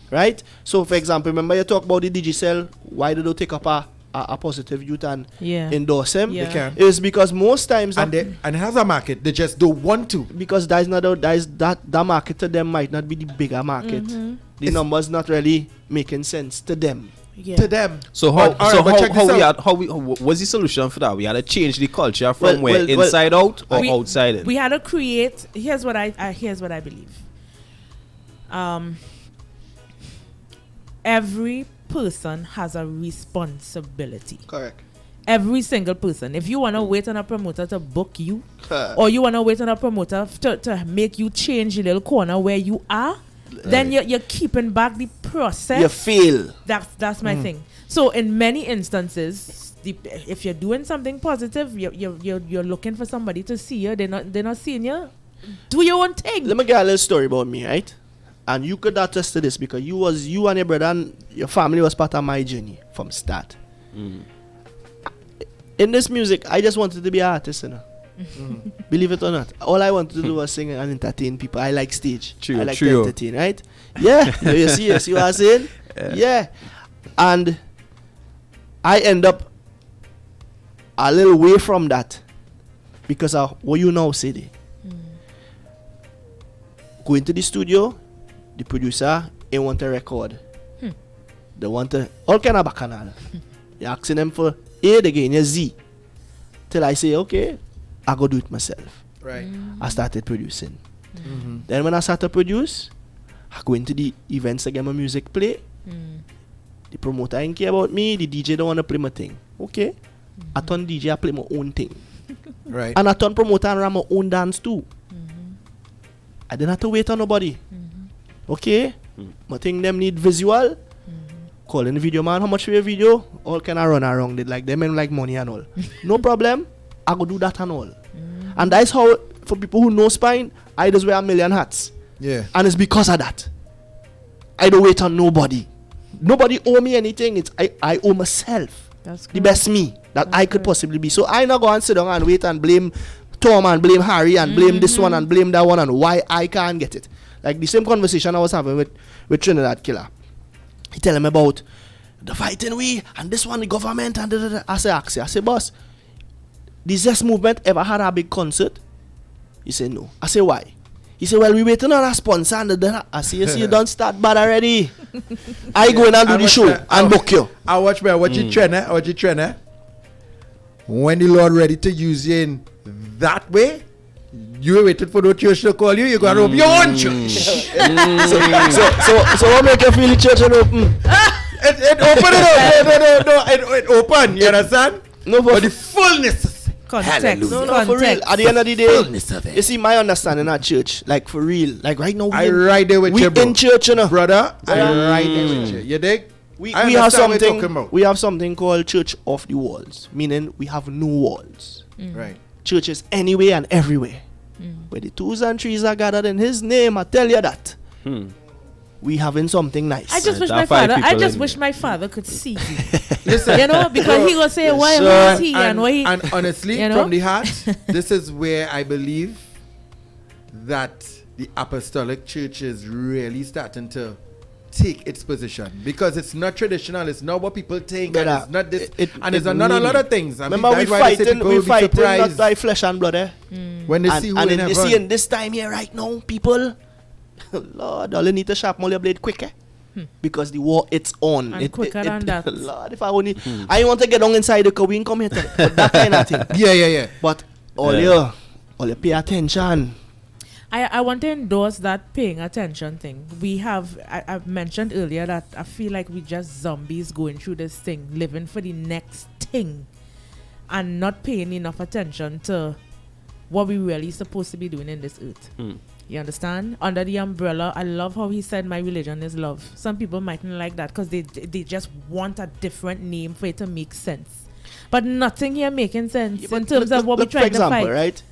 right? So for example, remember you talk about the Digicel, why did they take up a positive youth and Yeah. endorse him, Yeah. They can. is because most times And it has a market. They just don't want to. because that market to them might not be the bigger market. Mm-hmm. The numbers not really making sense to them. Yeah. To them. So how But, all right, but check this out. what's the solution for that? We had to change the culture from Well, inside out or We- outside in. We had to create. Here's what I believe. Every person has a responsibility. Correct. Every single person. If you wanna wait on a promoter to book you, or you wanna wait on a promoter to make you change the little corner where you are, then you're keeping back the process. You fail. That's my thing. So in many instances, if you're doing something positive, you're looking for somebody to see you. They're not seeing you. Do your own thing. Let me get a little story about me, right? And you could attest to this because you and your brother and your family was part of my journey from start. In this music, I just wanted to be an artist, you know. Believe it or not, all I wanted to do was sing and entertain people. I like stage. True, I like true. to entertain, right? Yeah, you see what I'm saying? Yeah. And I end up a little way from that because of what you now say there. Go into the studio, the producer, they want a record. They want all kind of bacchanal. You're asking them for A, they gain a Z. Till I say, okay, I go do it myself. Right. I started producing. Then when I started to produce, I go into the events to get my music play. The promoter ain't care about me, the DJ don't want to play my thing. Okay. I turn DJ, I play my own thing. Right. And I turn promoter and run my own dance too. I didn't have to wait on nobody. Okay? My thing them need visual. Calling the video man, how much for your video? All can I run around it like them and like money and all. No problem. I go do that and all. And that's how, for people who know Spine, I just wear a million hats. Yeah. And it's because of that. I don't wait on nobody. Nobody owe me anything. It's I owe myself. That's The good. best me that That's I could good. possibly be. So I not go and sit down and wait and blame Tom and blame Harry and blame this one and blame that one and why I can't get it. Like the same conversation I was having with Trinidad Killer. He telling me about the fighting we and this one the government and da. I say boss, the Zest movement ever had a big concert? He said no. I say why? He said well we waiting on a sponsor and da. I say you don't start bad already. I go in and do the show and book you. I watch you trainer. When the Lord ready to use you in that way, you waited for the church to call you. You gotta open your own church. So what make you feel the church and open? It open it up. No. It open. You understand? No, But the fullness. Context. No, for real. Context. At the end of the Fullness of day, it. you see my understanding at church, like for real, like right now, I right there with we you, bro. in church, you know. Brother, I right there with you. You dig? We I have understand what you're talking something. about. We have something called church off the walls, meaning we have no walls. Right. Churches anywhere and everywhere, where the twos and threes are gathered in His name. I tell you that. We having something nice. I just wish There my are five father. I people just in wish there. my father could see you. Listen, You know, because he will say, "Why Son, was he and why he?" and honestly, you know? from the heart, this is where I believe that the apostolic church is really starting to take its position because it's not traditional. It's not what people think. And Brother, it's not this. it- and it there's not a really- lot of things. I mean, Remember, we that's why they say fighting. people We will be fighting not surprised by flesh and blood, eh? when they see who And in in, you heaven. see in this time here right now, people, Lord, all you need to sharpen your blade quick, eh? Because the war it's on. And quicker than that. Lord, if I only, I want to get on inside the car, we ain't come here for that kind of thing. Yeah. But all you pay attention. I want to endorse that paying attention thing. We have, I've mentioned earlier that I feel like we just zombies going through this thing, living for the next thing and not paying enough attention to what we really supposed to be doing in this earth. You understand? Under the umbrella, I love how he said my religion is love. Some people mightn't like that because they just want a different name for it to make sense. But nothing here making sense Yeah, but in terms of what we're trying for example, to fight. right?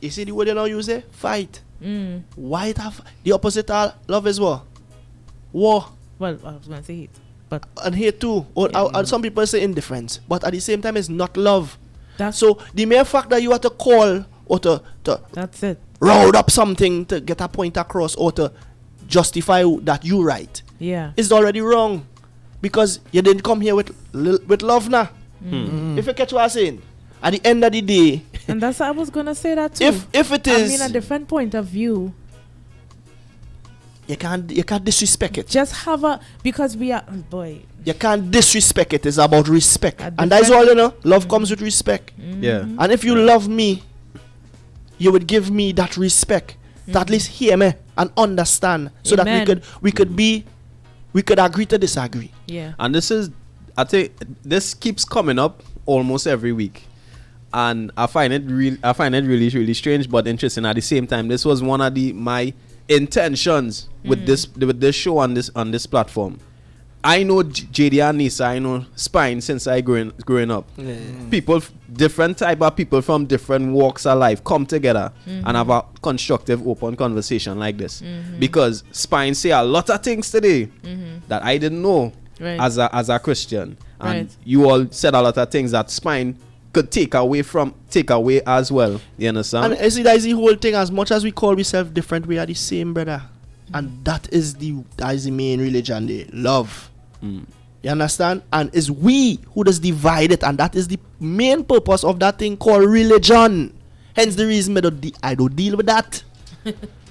You see the word you now use there? Fight. Why it have the opposite of love is war? War. Well, I was going to say hate. But And hate too. Or some people say indifference. But at the same time, it's not love. that's So the mere fact that you have to call or to that's it. round up something to get a point across or to justify that you right Yeah. is already wrong. Because you didn't come here with love now. If you catch what I'm saying, at the end of the day, And that's what I was gonna say that too. if it is, I mean, a different point of view. you can't disrespect it. Just have a, because we are, oh boy. You can't disrespect it. It's about respect, A and that's all different- you know. Love comes with respect. Yeah. And if you love me, you would give me that respect. To at least hear me and understand, so Amen. that we could agree to disagree. Yeah. And this is, I think, this keeps coming up almost every week, and I find it really, really strange, but interesting at the same time. This was one of my intentions with this show on this platform. I know JD and Nisa, I know Spine since I growing up. People, different type of people from different walks of life come together and have a constructive, open conversation like this. Because Spine say a lot of things today that I didn't know as a Christian, and you all said a lot of things that Spine could take away as well. You understand? And you see, that is the whole thing. As much as we call ourselves different, we are the same, brother. And that is the main religion there. Love. You understand? And it's we who does divide it, and that is the main purpose of that thing called religion. Hence the reason I don't deal with that.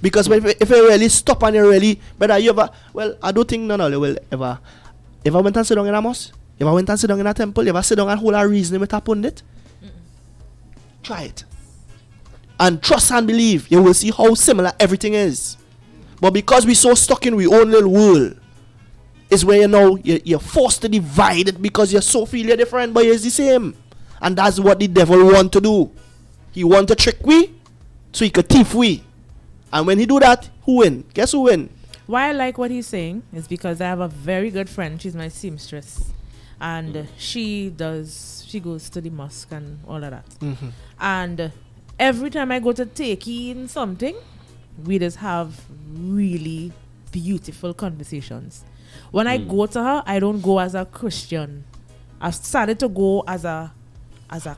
Because if you really stop and you really, brother, you ever, well, I don't think none of you will ever went and sit down in a mosque? You ever went and sit down in a temple? You ever sit down and hold a reasoning with a pundit? Try it. And trust and believe, you will see how similar everything is. But because we're so stuck in our own little world, is where you're forced to divide it, because you so feel you're different, but you're the same. And that's what the devil want to do. He want to trick we, so he could thief we. And when he do that, who win? Guess who win? Why I like what he's saying is because I have a very good friend. She's my seamstress, and she goes to the mosque and all of that. And every time I go to take in something, we just have really beautiful conversations. When I go to her, I don't go as a Christian. I've started to go as a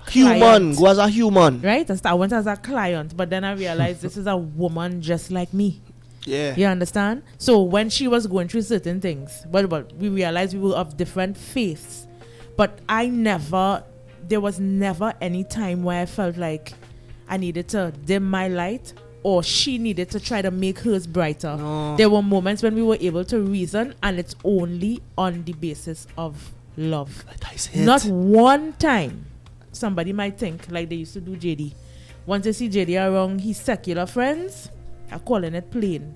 Human. client. Go as a human. Right? I went as a client, but then I realized this is a woman just like me. Yeah. You understand? So when she was going through certain things, but we realized we were of different faiths. But there was never any time where I felt like I needed to dim my light, or she needed to try to make hers brighter. No. There were moments when we were able to reason, and it's only on the basis of love. That is it. Not one time somebody might think like they used to do JD. Once they see JD around his secular friends, I'm calling it plain,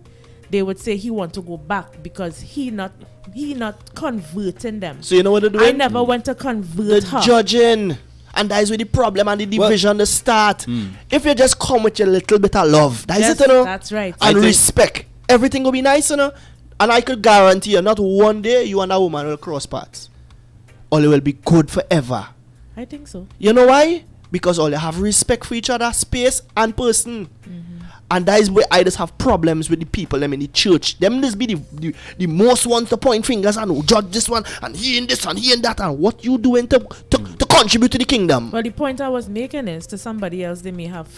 they would say he want to go back because he not converting them. So you know what they're doing? I never went to convert The her. judging. And that is where the problem and the division start. If you just come with your little bit of love, that is Yes, it, you know? that's right. And respect. Everything will be nice, you know? And I could guarantee you, not one day you and a woman will cross paths. All it will be good forever. I think so. You know why? Because all you have respect for each other, space and person. And that is where I just have problems with the people them in the church. Them just be the most ones to point fingers and judge this one and he in this and he in that, and what you doing to contribute to the kingdom. Well, the point I was making is to somebody else, they may have,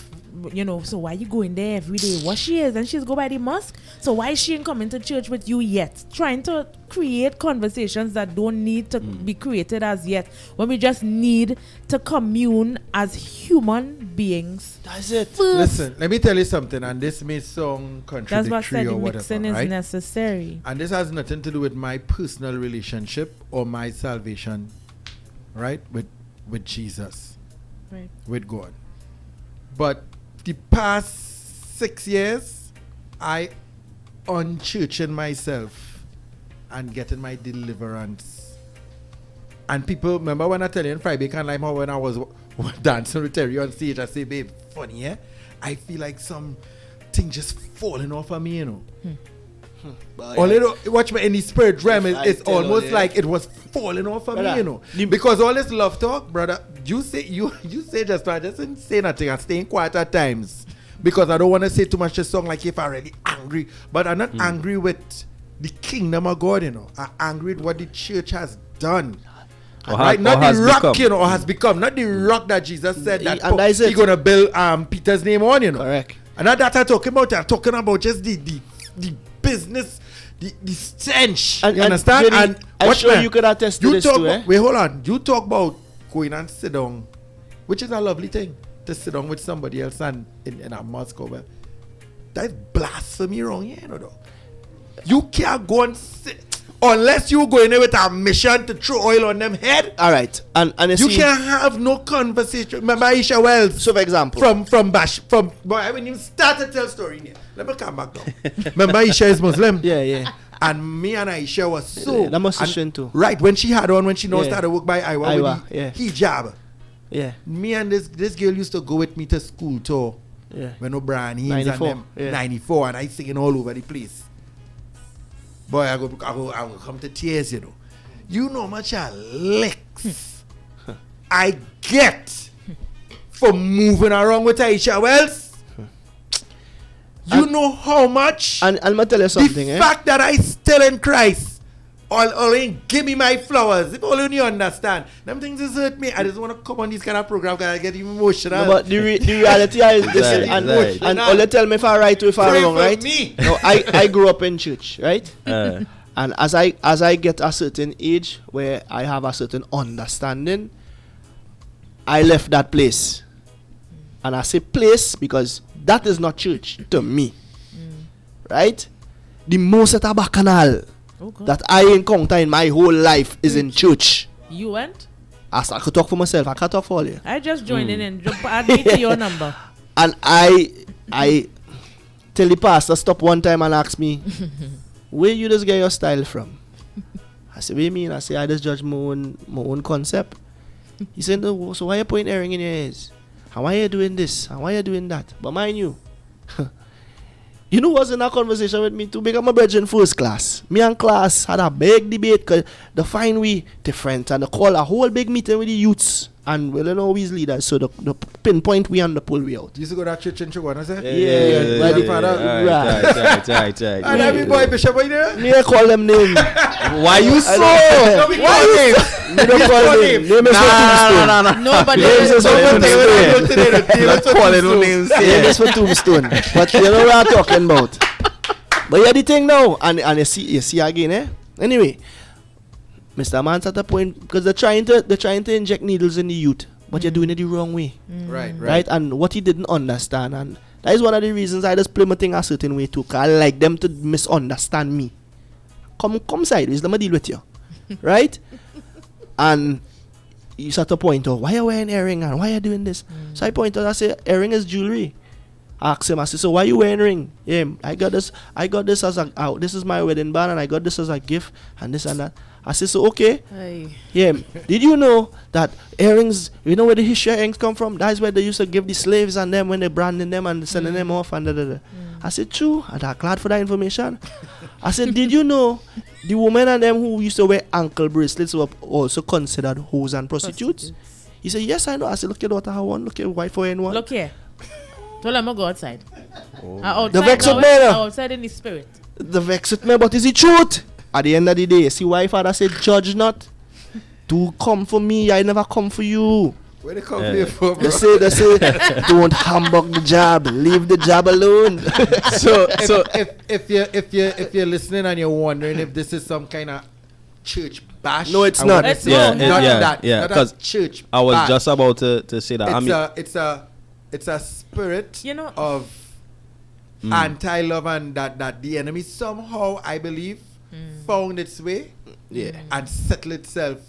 so why you going there every day? What she is, and she's go by the mosque. So why is she ain't coming to church with you yet? Trying to create conversations that don't need to be created as yet, when we just need to commune as human beings. That's it. First. Listen, let me tell you something, and this may sound That's what I contradictory said. The or mixing whatever, is right? necessary. And this has nothing to do with my personal relationship or my salvation, right? With Jesus, Right. with God. But the past 6 years, I unchurching myself and getting my deliverance. And people, remember when I tell you in Friday Can Lime how when I was dancing with Terry on stage, I say, babe, funny, yeah? I feel like some thing just falling off of me, you know. Watch me in the spirit realm, it's almost like it was falling off of me, you know. Because all this love talk, brother, you say just I just didn't say nothing. I'm staying quiet at times because I don't want to say too much this song like if I'm really angry. But I'm not angry with the kingdom of God, you know. I'm angry with what the church has done. Right? Not the rock, become. You know, or has become. Not the rock that Jesus said that he's going to build Peter's name on, you know. Correct. And not that I'm talking about. I'm talking about just the business, the stench. You understand? And I'm sure you could attest to this too, eh? Wait, hold on. You talk about going and sit down, which is a lovely thing, to sit down with somebody else and in a mosque over. That's blasphemy wrong here, though. You can't go and sit unless you go in there with a mission to throw oil on them head. All right, and You can't have no conversation. Remember Aisha Wells? So, for example, Boy, I haven't even started to tell story here. Let me come back now. Remember Aisha is Muslim? yeah. And me and Aisha was so... That must have and- too. Right, when she had on, when she now Yeah. started work by Iowa Iowa, with the yeah. hijab. Yeah, Me and this girl used to go with me to school tour. yeah. When O'Brien, Haynes 94, and them. yeah. 94, and I singing all over the place. Boy, I go come to tears, you know. You know how much licks I get for moving around with Aisha Wells. You know how much And I'm gonna tell you something, the fact that I still in Christ, all ain't give me my flowers. If only you understand. Them things just hurt me. I just want to come on these kind of programs because I get emotional. No, but the reality is this, Right, and right. and only tell me if I'm right or if I'm Pray wrong, for right? me. No, I grew up in church, right? Uh, And as I get a certain age where I have a certain understanding, I left that place. And I say place because that is not church to me. Right? The most at a bacchanal Oh, God. that I encounter in my whole life is in church. You went? As I could talk for myself, I can't talk for all you. I just joined in and add me to your number. And I tell the pastor stop one time and ask me, where you just get your style from? I say, what you mean? I say, I just judge my own concept. He said, no, so why you putting earring in your ears? And why you doing this? And why you doing that? But mind you, you know what's in that conversation with me to become a bridge in first class. Me and class had a big debate because the fine we different and they call a whole big meeting with the youths. And we don't know who's leaders, so the pinpoint we and the pull we out. You used to go to that church in Chugwana, say? Yeah, Right, right, father. right. And every boy bishop right there. Me I call them name. Why you so? No, we call names. Me don't call name. Name is for Tombstone. No, but Names is for Tombstone. Let's call it no names. Name is for Tombstone. But you know what I'm talking about. But yeah, the thing now, and you see again, eh? Anyway, Mr. Man's at the point because they're trying to inject needles in the youth, but you're doing it the wrong way. Right? And what he didn't understand, and that is one of the reasons I just play my thing a certain way too, because I like them to misunderstand me. Come sideways, let me deal with you. Right? And you start to point out, why are you wearing earring and why are you doing this? So I point out, I say, earring is jewelry. I ask him, I say, so why you wearing ring? Yeah, I got this as a, this is my wedding band and I got this as a gift and this and that. I say, so okay. Aye. Yeah, did you know that earrings, you know where the history of earrings come from? That's where they used to give the slaves and them when they branding them and sending them off and da. I said, true, and I'm glad for that information. I said, did you know the women and them who used to wear ankle bracelets were also considered hoes and prostitutes? He said, yes, I know. I said, look at daughter, how one, look at wife for one. Look here. Don't let me go outside. Outside, The vex now, with me, no? outside in the spirit. The vex with me, but is it truth? At the end of the day, see why father said, judge not. Do come for me, I never come for you. Where they come here for, bro? They say, don't humbug the job, leave the job alone. So if you're listening and you're wondering if this is some kind of church bash, No, it's I not. would It's say not. not that. Yeah, Not a 'cause church. I was bash. just about to say that. I mean, It's a spirit You know- of anti-love and that the enemy somehow, I believe, found its way and settled itself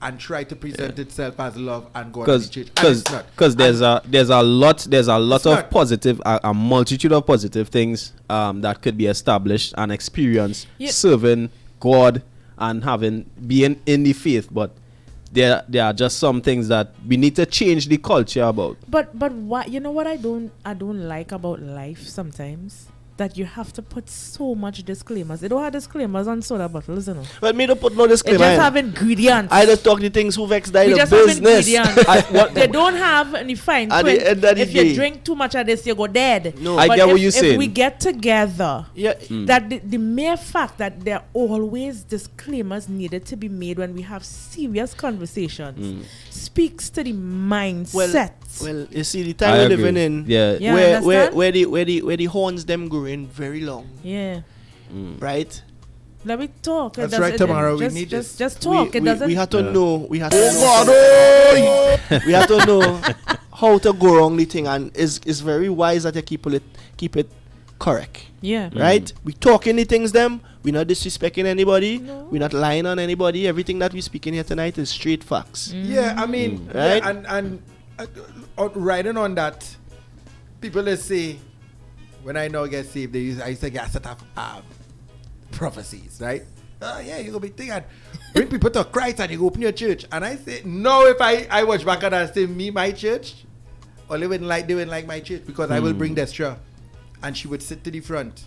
and tried to present itself as love and God in the church. And it's not. Because there's a lot It's of not. positive, a multitude of positive things that could be established and experienced Yeah. serving God and being in the faith, but there are just some things that we need to change the culture about. But why? You know what I don't like about life sometimes? That you have to put so much disclaimers. They don't have disclaimers on soda bottles, you know. But me don't put no They disclaimer. just have ingredients. I just talk the things who vex die We the just have business. ingredients. They don't have any fine At the print. end of the If day. you drink too much of this, you go dead. No. I But get what if- you're saying. If we get together, Yeah, that the mere fact that there are always disclaimers needed to be made when we have serious conversations speaks to the mindset. well, you see the I time we're agree. living in. Yeah. Yeah, where understand? the horns them growing very long, Yeah. right? Let me talk. That's right, Tamara, we just, need just, this. just talk. It doesn't. We had to know. We had to know. We had to know how to go wrong the thing, and it's very wise that you keep it correct. Yeah. Right? We talking the things them. We're not disrespecting anybody. No. We're not lying on anybody. Everything that we speaking here tonight is straight facts. Yeah, I mean, Right? yeah, and riding on that, people they say, when I now get saved, I used to get a set of prophecies, right? Oh yeah, you're gonna be thinking, bring people to Christ and you go open your church. And I say, no, if I watch back and I say me, my church, or they wouldn't like my church because I will bring Destra. And she would sit to the front.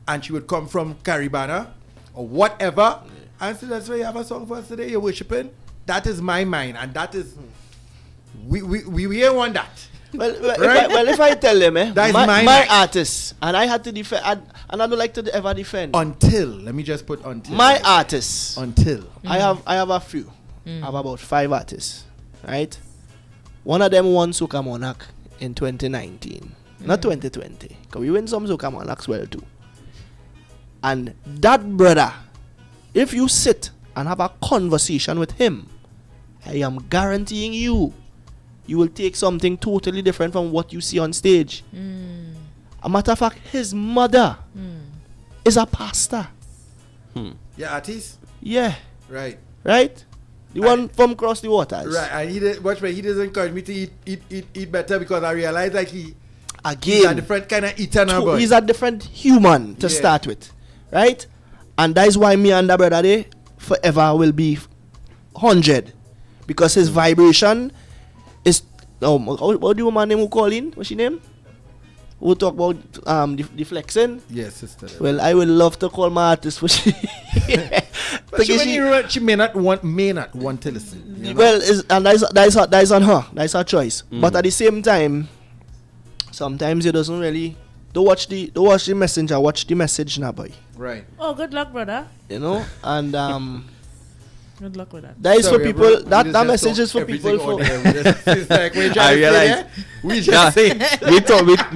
And she would come from Caribana or whatever. And so that's why you have a song for us today, you're worshiping. That is my mind, and that is we ain't want that. Well, if I tell them, That is my my artist, and I had to defend, and I don't like to ever defend. Until, let me just put until. My artists. Until. I have a few. I have about 5 artists, right? One of them won Soca Monarch in 2019, not 2020. Because we win some Soca Monarchs well too. And that brother, if you sit and have a conversation with him, I am guaranteeing you will take something totally different from what you see on stage. A matter of fact, his mother is a pastor. Yeah, artist? Yeah. Right. Right? The one from across the waters. Right. And he doesn't encourage me to eat better because I realize like he's a Again, different kind of eater now, boy. he's a different human to Yeah. start with. Right? And that is why me and the brother they forever will be 100. Because his vibration is... what do you man name who call in? What's she name? Who talk about the flexing? Yes, sister. Well, I would love to call my artist for she... But she may not want to listen. You know? Well, and that is on her. That's her choice. But at the same time, sometimes it doesn't really... Don't watch the messenger, watch the message now, boy. Right. Oh, good luck, brother. You know? And Good luck with that. that is for Sorry, people... bro. That We just message talk is for everything people... on here. It's like we're I just realize. we just saying.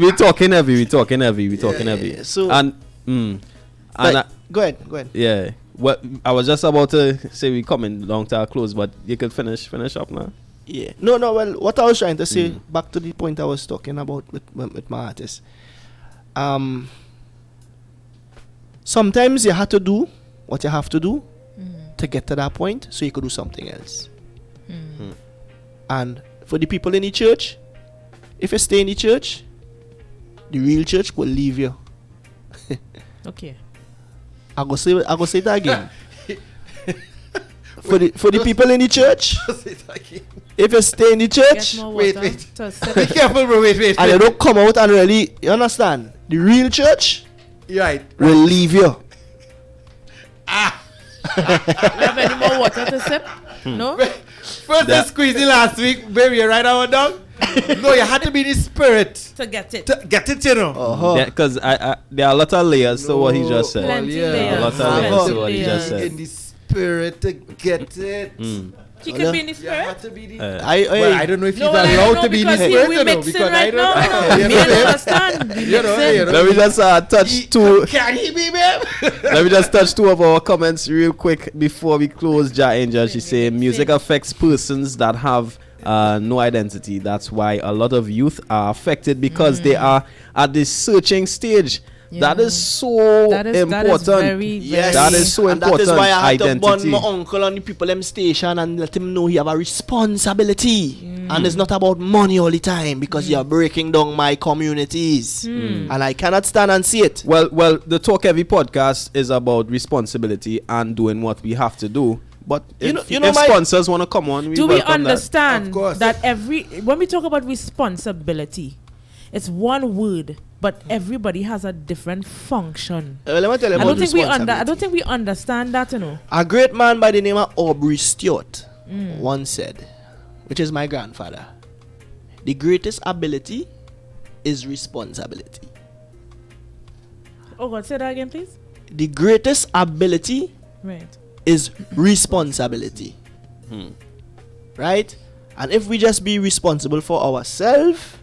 we talking heavy. We talking heavy. yeah. So- and Like, go ahead. yeah. What I was just about to say, we coming long to our close, but you can finish up now. Yeah. No. Well, what I was trying to say, back to the point I was talking about with my artist. Sometimes you have to do what you have to do to get to that point, so you could do something else. And for the people in the church, if you stay in the church, the real church will leave you. Okay. I go say that again. for the people in the church, if you stay in the church Get more Wait, water wait. to sip. Be careful, bro. Wait. and you don't come out and really, you understand? The real church Right. will leave you. You have any more water to sip? No? First they squeezed it last week, baby, right our dog. No, you had to be the spirit To get it. to get it, you know. Uh-huh. Because there are a lot of layers to what he just said. Plenty yeah. layers. A lot of Plenty layers to what he just layers. said. In the spirit to get it. She could be in the You spirit. had to be the. Well, I don't know if No, he's well, I don't allowed know to be in the because spirit, we you know, mixing because I right don't now. know. You Me know, and understand. We you know, mixing. you know. Let me just touch two. Can he be, babe? Let me just touch 2 of our comments real quick before we close. Ja Angel, she's saying music affects persons that have no identity. That's why a lot of youth are affected because they are at this searching stage. That Yeah. is so That is important. very, yes, That is so and important. that is why I had to Identity. burn my uncle on the people them station and let him know he have a responsibility. And it's not about money all the time because you're breaking down my communities. And I cannot stand and see it. Well, the Talk Heavy podcast is about responsibility and doing what we have to do. But You if know my- sponsors want to come on, Do we welcome that. understand Of course. that when we talk about responsibility, it's one word, but everybody has a different function. Let me tell you I about don't think we understand that, you know. A great man by the name of Aubrey Stewart once said, which is my grandfather, the greatest ability is responsibility. Oh God, say that again, please. The greatest ability Right. is responsibility. Right? And if we just be responsible for ourselves,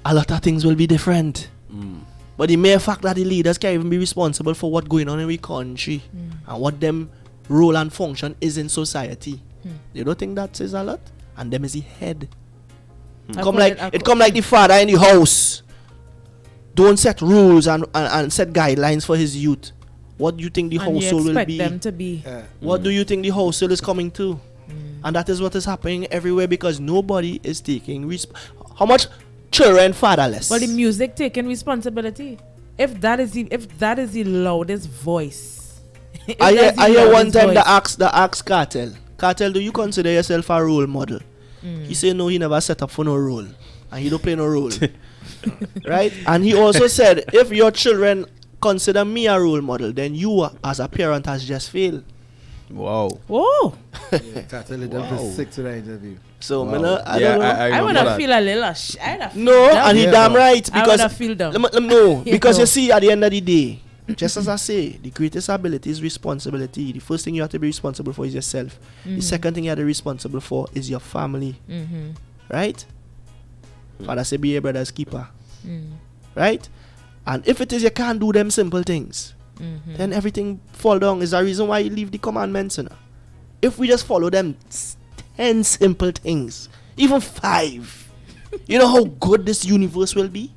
a lot of things will be different. But the mere fact that the leaders can't even be responsible for what's going on in the country and what them role and function is in society. You don't think that says a lot? And them is the head. Come like the father in the house. Don't set rules and set guidelines for his youth. What do you think the household will be? Them to be. What do you think the household is coming to? And that is what is happening everywhere because nobody is taking how much children fatherless? Well, the music taking responsibility. If that is the loudest voice. I hear one time the ask Cartel, do you consider yourself a role model? He said no, he never set up for no role. And he don't play no role. Right? And he also said, if your children consider me a role model, then you as a parent has just failed. Wow. Oh. Cartel was sick to that interview. So, I don't know. I would have feel a little and he damn right. Because I would feel dumb. No, because you see, at the end of the day, just as I say, the greatest ability is responsibility. The first thing you have to be responsible for is yourself. The second thing you have to be responsible for is your family. Right? Father say be a brother's keeper. Right? And if it is you can't do them simple things, then everything fall down. Is the reason why you leave the commandments. You know? If we just follow them 10 simple things, even 5, you know how good this universe will be?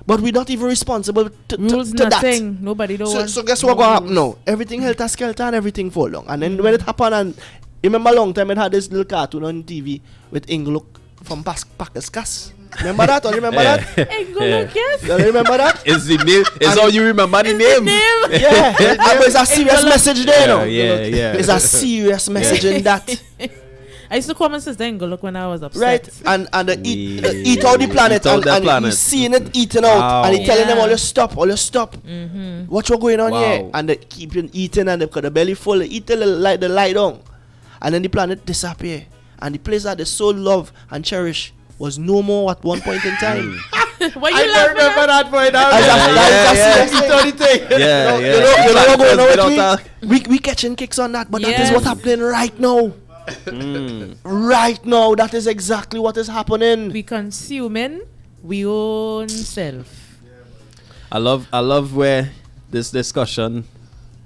But we're not even responsible to nothing. that. Nobody don't want. So guess what's going to happen now? Everything helter skelter and everything fall down. And then when it happened, and remember a long time it had this little cartoon on TV with Inglook from Pakiskas. Remember that? Or remember that? Inglook, yes. You remember that? Is the name? Is all you remember the name? Yeah. But it's a serious message there, no? Yeah. It's a serious message in that. I used to call my sister Inglook when I was upset. Right, and eat out the planet, and he's seeing it eating out, and he's telling them all you stop. What's going on here? And they keep eating, and they've got the belly full, they eat till the light on, and then the planet disappear, and the place that they so love and cherish was no more at one point in time. Why you laughing remember that point. You know what going on with me? We catching kicks on that, but that is what's happening right now. Right now, that is exactly what is happening. We consuming we own self. I love where this discussion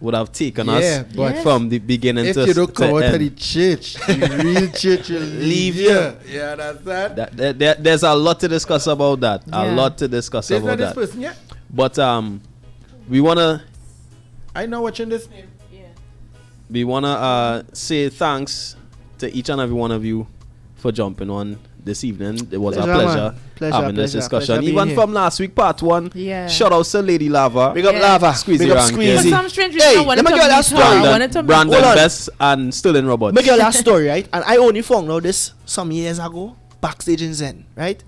would have taken us from the beginning to if you don't come out end. of the church, the real church will leave you. Yeah, that's that. There's a lot to discuss about that. A lot to discuss There's about not that. this person yet. But we wanna watching this. We wanna say thanks to each and every one of you for jumping on this evening. It was a pleasure having this discussion. Even from last week, part 1. Yeah. Shout out to Lady Lava. Big up Lava. Squeezy Big up Rankin. Squeezy. For some strange reason, I wanted let me to get that meet story. her. I wanted to meet Brandon Hold on. Best and Sterling Roberts. Make your last story, right? And I only found out this some years ago, backstage in Zen, right?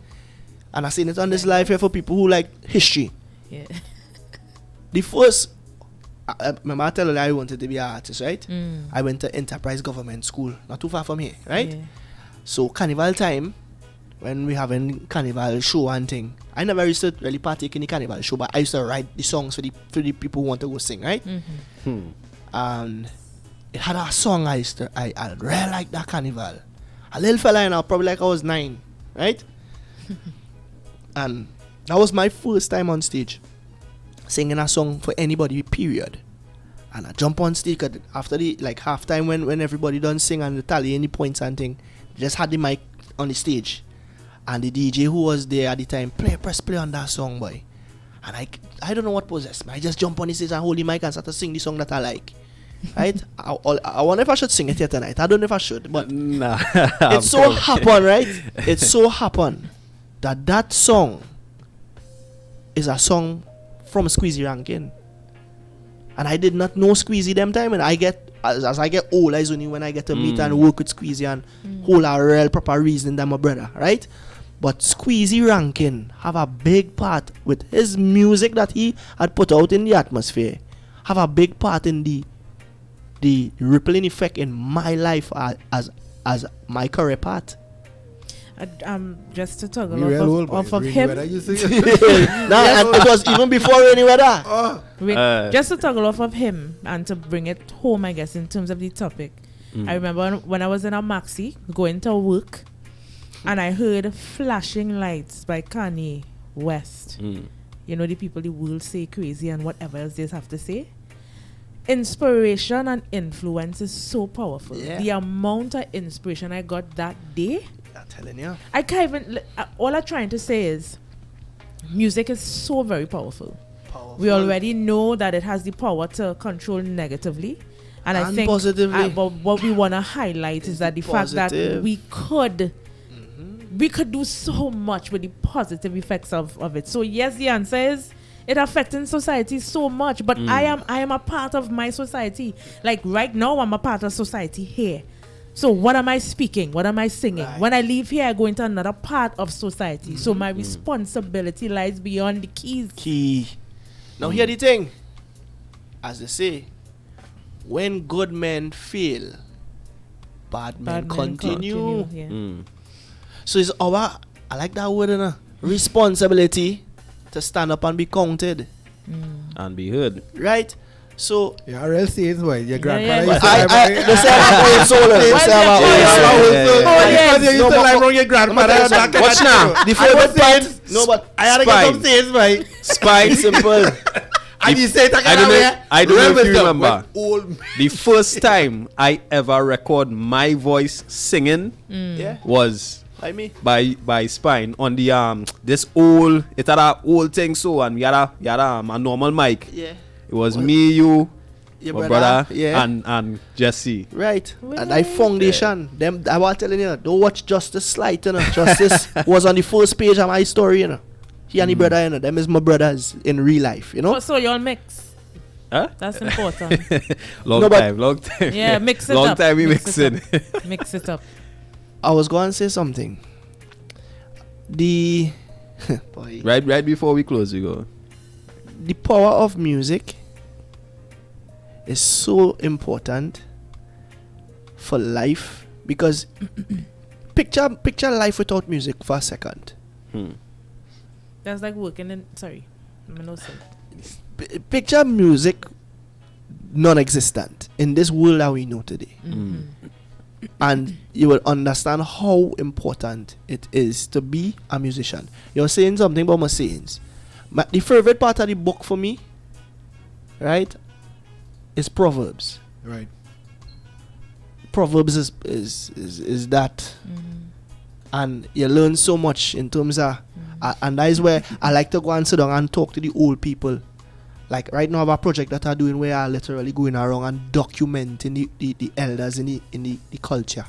And I seen it on this live here for people who like history. Yeah. The first, remember I told you I wanted to be an artist, right? I went to Enterprise Government School, not too far from here, right? Yeah. So carnival time, when we having carnival show and thing, I never used to really partake in the carnival show, but I used to write the songs for the people who want to go sing, right? And it had a song I really like that carnival. A little fella, you know, probably like I was 9, right? And that was my first time on stage singing a song for anybody, period. And I jump on stage after the half time when everybody done sing and the tally any points and thing, just had the mic on the stage. And the DJ who was there at the time press play on that song, boy. And I don't know what possessed me. I just jump on the stage and hold the mic and start to sing the song that I like. Right? I wonder if I should sing it here tonight. I don't know if I should, but nah, it so happened, right? It so happened that song is a song from Squeezy Rankin. And I did not know Squeezy them time, and as I get older is only when I get to meet and work with Squeezy and hold a real proper reason that my brother, right? But Squeezy Rankin have a big part with his music that he had put out in the atmosphere, have a big part in the rippling effect in my life as my career part. Just to toggle off of him. And it was even before rainy weather. Just to toggle off of him and to bring it home, I guess, in terms of the topic. I remember when I was in a maxi going to work, and I heard Flashing Lights by Kanye West. you know, the people the world say crazy and whatever else they have to say. Inspiration and influence is so powerful. Yeah. The amount of inspiration I got that day, I'm telling you. I can't even. All I'm trying to say is, music is so very powerful. We already know that it has the power to control negatively, and I think positively. But what we want to highlight is that the fact that Positive. we could do so much with the positive effects of it. So yes, the answer is it affecting society so much. But I am a part of my society. Like right now, I'm a part of society here. So what am I speaking? What am I singing? Right. When I leave here, I go into another part of society. So my responsibility lies beyond the keys. Key. Now hear the thing. As they say, when good men fail, bad men continue. Yeah. So it's our, I like that word, responsibility to stand up and be counted. And be heard. Right? So Yeah, real sayings, boy. Your grandfather yeah. used to I lie they say I'm a old soul. They say I'm a Yeah, old soul. Because you used No, to lie but- wrong your grandfather. I'ma and tell you that Watch kind of now. thing. The I was favorite part. saying, No, but I had to get some Spine. sayings, boy. Spine. simple. And you say it I don't know. I don't know if you remember. Old The first time I ever record my voice singing Yeah. was Like me. by Spine on the this old, it had a old thing, so, and we had a normal mic. Yeah. It was me, you, Your my brother, Yeah. and Jesse. Right. And I foundation. Them I was telling you, don't watch Justice Slight, you know. Justice was on the first page of my story, you know. He and the brother, you know, them is my brothers in real life, you know. So y'all mix. Huh? That's important. long No, but- time. Yeah, mix it long up. time we Mix mixing. it up. Mix it up. I was going to say something. The boy, right before we close, we go. the power of music is so important for life because picture life without music for a second. That's like working in. Sorry, I'm no say. Picture music non-existent in this world that we know today. And you will understand how important it is to be a musician. You're saying something about my sayings. The favorite part of the book for me, right, is Proverbs. Right. Proverbs is that, and you learn so much in terms of, and that is where I like to go and sit down and talk to the old people. Like right now I have a project that I'm doing where I literally going around and documenting the elders in the culture,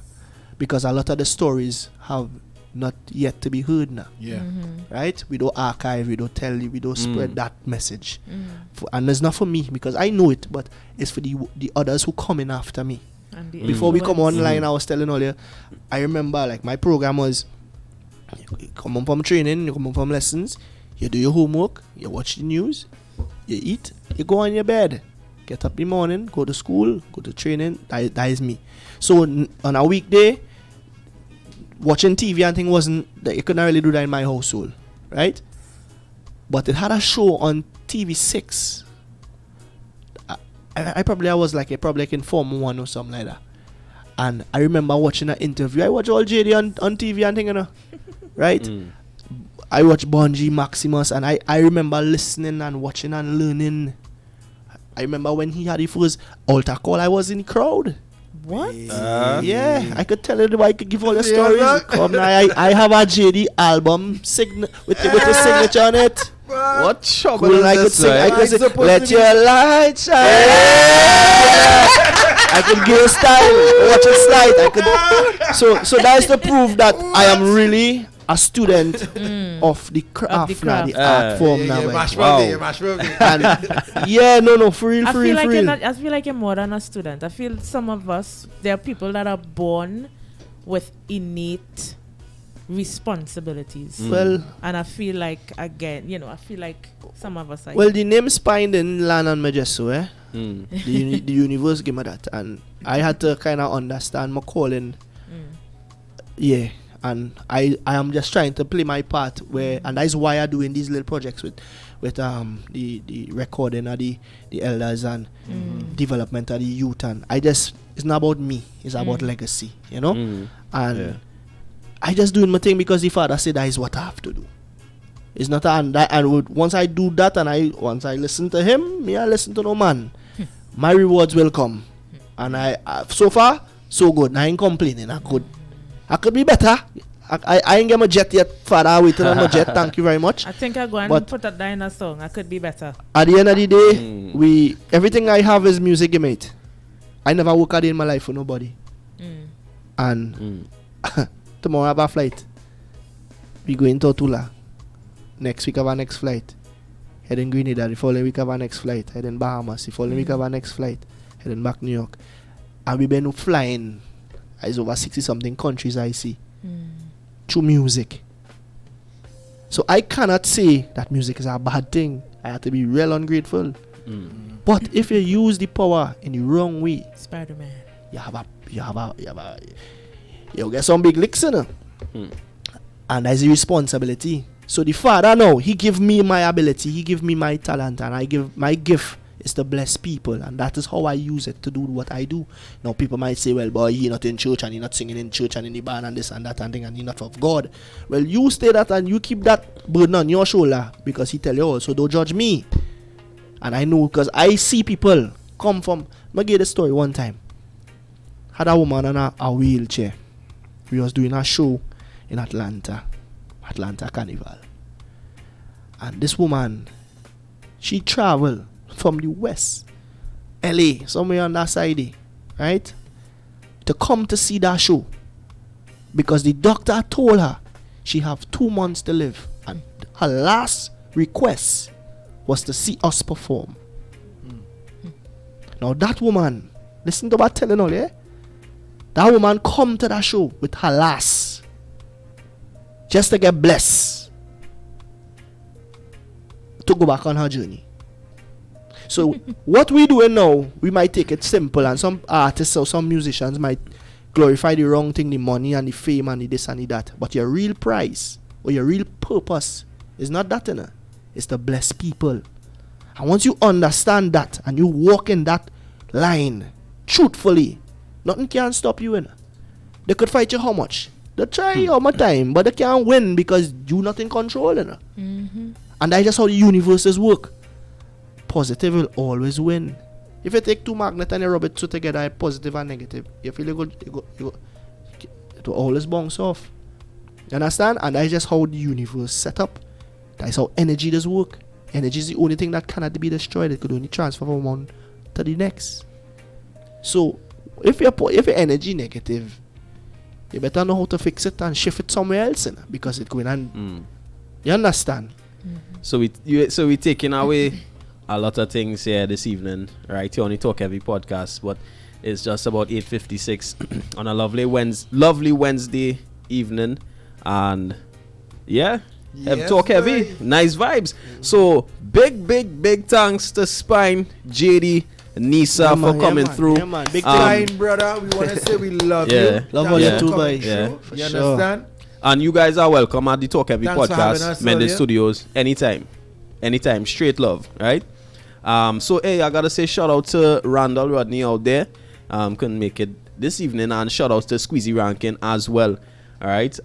because a lot of the stories have not yet to be heard now. Yeah. Right? We don't archive, we don't tell you, we don't spread that message. And it's not for me because I know it, but it's for the others who come in after me. And the Before we come influence. online, I was telling earlier, I remember like my program was, you come home from training, you come home from lessons, you do your homework, you watch the news, you eat, you go on your bed, get up in the morning, go to school, go to training. That is me. So on a weekday, watching TV and thing wasn't that you couldn't really do that in my household, right? But it had a show on TV6. I was like in Form 1 or something like that. And I remember watching an interview. I watch all JD on TV and thing, you know. Right? I watch Bungie, Maximus, and I remember listening and watching and learning. I remember when he had the first altar call, I was in the crowd. What? Yeah, I could tell you, I could give all the stories. Come now, I have a JD album with the signature on it. What trouble Cool, is I could this, sing. I right? could sing. supposed Let to be- your light shine. I could give style. Watch it slide. I could. So that's the proof that I am really a student of the craft, now, the art form now. Yeah, mash Wow. birthday, mash birthday. And yeah, no, for real, I for feel real, like for you're real. not, I feel like you're more than a student. I feel some of us, there are people that are born with innate responsibilities. Well, And I feel like, again, I feel like some of us are. well, the name Spine didn't land on me just so, eh? Mm. The universe gave me that, and I had to kind of understand my calling. Yeah, and I am just trying to play my part where, and that's why I'm doing these little projects with the recording of the elders and development of the youth, and it's not about me, it's about legacy, and Yeah. I just doing my thing because the father said that is what I have to do. It's not once I do that and once I listen to him, I listen to no man. My rewards will come. And I so far so good. I ain't complaining. I could be better. I ain't get my jet yet. Father, I waited on my jet. Thank you very much. I think I go and put that down in a song. I could be better. At the end of the day, everything I have is music, mate. I never work a day in my life for nobody. And tomorrow I have a flight. We going to Tula. Next week I have our next flight. Heading Grenada. The following week I have our next flight. Heading Bahamas. The following week I have our next flight. Heading back New York. And we've been flying. It's over 60 something countries I see. Through music. So I cannot say that music is a bad thing. I have to be real ungrateful. But if you use the power in the wrong way, Spider-Man, you get some big licks in it. And that's a responsibility. So the Father now, he give me my ability, he give me my talent, and I give my gift is to bless people, and that is how I use it to do what I do. Now people might say, well, boy, you're not in church and you're not singing in church and in the band and this and that and thing, and you're not of God. Well, you stay that and you keep that burden on your shoulder, because he tell you also, don't judge me. And I know, because I see people come from, I'll give you the story one time. Had a woman on a wheelchair. We was doing a show in Atlanta Carnival. And this woman, she traveled from the west, LA, somewhere on that side, right, to come to see that show, because the doctor told her she have 2 months to live, and her last request was to see us perform. Now that woman, listen to what I'm telling all, yeah? That woman come to that show with her last, just to get blessed, to go back on her journey. So what we doing now, we might take it simple, and some artists or some musicians might glorify the wrong thing, the money and the fame and the this and the that. But your real prize or your real purpose is not that, it's to bless people. And once you understand that and you walk in that line truthfully, nothing can stop you. They could fight you how much? They try all my time, but they can't win because you're not in control. And that's just how the universes work. Positive will always win. If you take two magnets and you rub it two together, positive and negative, you feel it will always bounce off. You understand? And that's just how the universe set up. That's how energy does work. Energy is the only thing that cannot be destroyed. It could only transfer from one to the next. So if your energy negative, you better know how to fix it and shift it somewhere else, because it's going on. You understand? So we taking away a lot of things here this evening, right? You only talk heavy podcast, but it's just about 8:56 on a lovely Wednesday evening, and talk heavy, nice vibes. So big thanks to Spine, JD, Nisa for coming through. Big Spine, brother, we want to say we love you. Love all you too, boys. You understand? And you guys are welcome at the Talk Heavy Thanks podcast, Mended Studios, anytime, straight love, right? So hey, I gotta say shout out to Randall Rodney out there, couldn't make it this evening, and shout out to Squeezy Rankin as well. All right,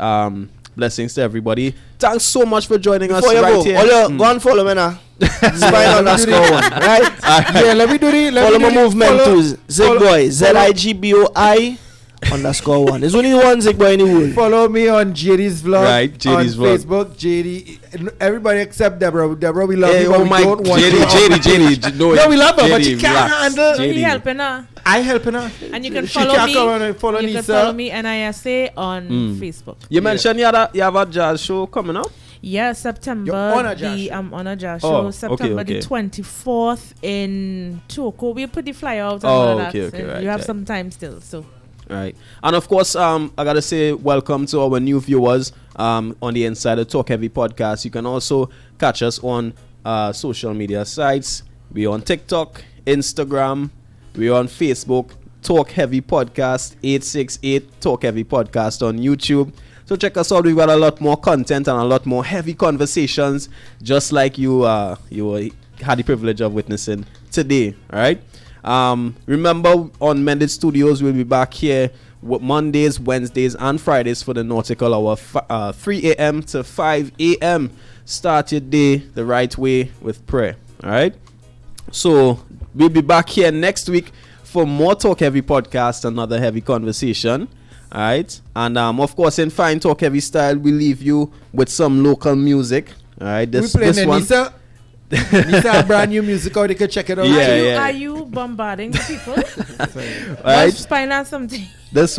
blessings to everybody. Thanks so much for joining us right here. Go and follow me now. Spine _1, right? Yeah, let me do it. Follow my movement too. Zigboy, ZIGBOI _1. There's only one Zigboy in the world. Follow me on JD's vlog. Right, JD's on vlog. Facebook, JD. Everybody except Deborah. Deborah, we love Hey, you, but oh we my, don't want JD. No, we love her, but she JD, can't relax. handle. JD. He helping her. I helping her. And you can She follow can't me. come and follow You Nisa. can follow me NISA on Facebook. You mentioned you have a jazz show coming up. Yeah, September. You're on a jazz show. I'm on a jazz Oh, show. okay, September okay. the 24th in Toko. We'll put the flyer out and Oh, all of okay, that. okay, right, you have right. some time still, so. Right. And of course, I gotta say welcome to our new viewers on the Insider Talk Heavy podcast. You can also catch us on social media sites. We're on TikTok, Instagram, we're on Facebook, Talk Heavy Podcast 868 Talk Heavy Podcast on YouTube. So check us out. We've got a lot more content and a lot more heavy conversations, just like you had the privilege of witnessing today. All right. Remember, on Mended Studios, we'll be back here Mondays, Wednesdays, and Fridays for the nautical hour, 3 a.m. to 5 a.m. Start your day the right way with prayer. All right. So we'll be back here next week for more Talk Heavy podcast, another heavy conversation. All right. And of course, in fine Talk Heavy style, we leave you with some local music. All right. This one. Nisa, brand new music out. You can check it out. Are you bombarding the people? Right. Spine or something. This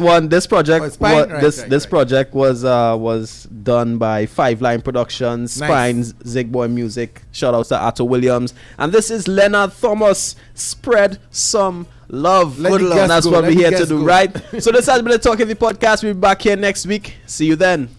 project was done by 5 Line Productions, Spine's Zigboy Music. Shout out to Otto Williams. And this is Leonard Thomas. Spread some love. That's what we're here to do, right? So this has been the Talk Heavy podcast. We'll be back here next week. See you then.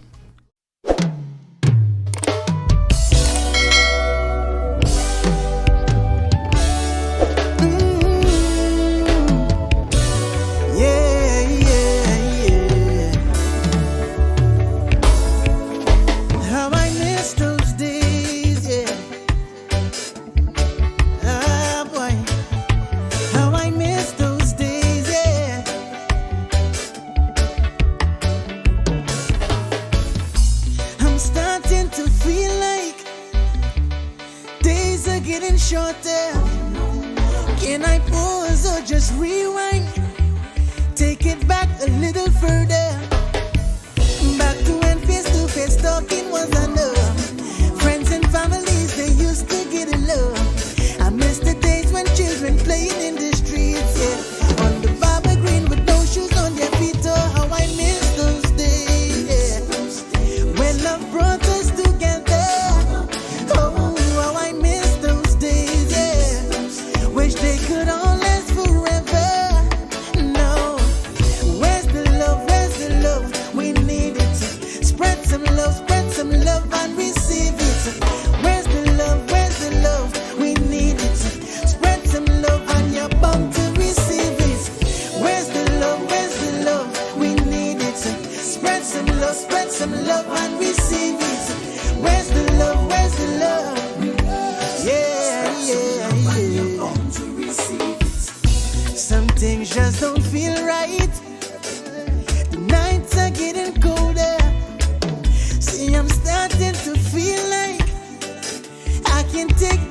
Shorter. Can I pause or just rewind? Take it back a little further. Back to when face-to-face talking was enough. Friends and families, they used to get along. I miss the days when children playing in the streets, yeah. On the Barbara Green with no shoes on their feet. Oh, how I miss those days, yeah. When love brought us together. They could all last forever. No, where's the love? Where's the love? We need it. Spread some love and receive it. Where's the love? Where's the love? We need it. Spread some love and you're bound to receive it. Where's the love? Where's the love? We need it. Spread some love and receive it. Where's the love? Where's the love? Yeah, yeah, yeah. Some things just don't feel right. The nights are getting colder. See, I'm starting to feel like I can take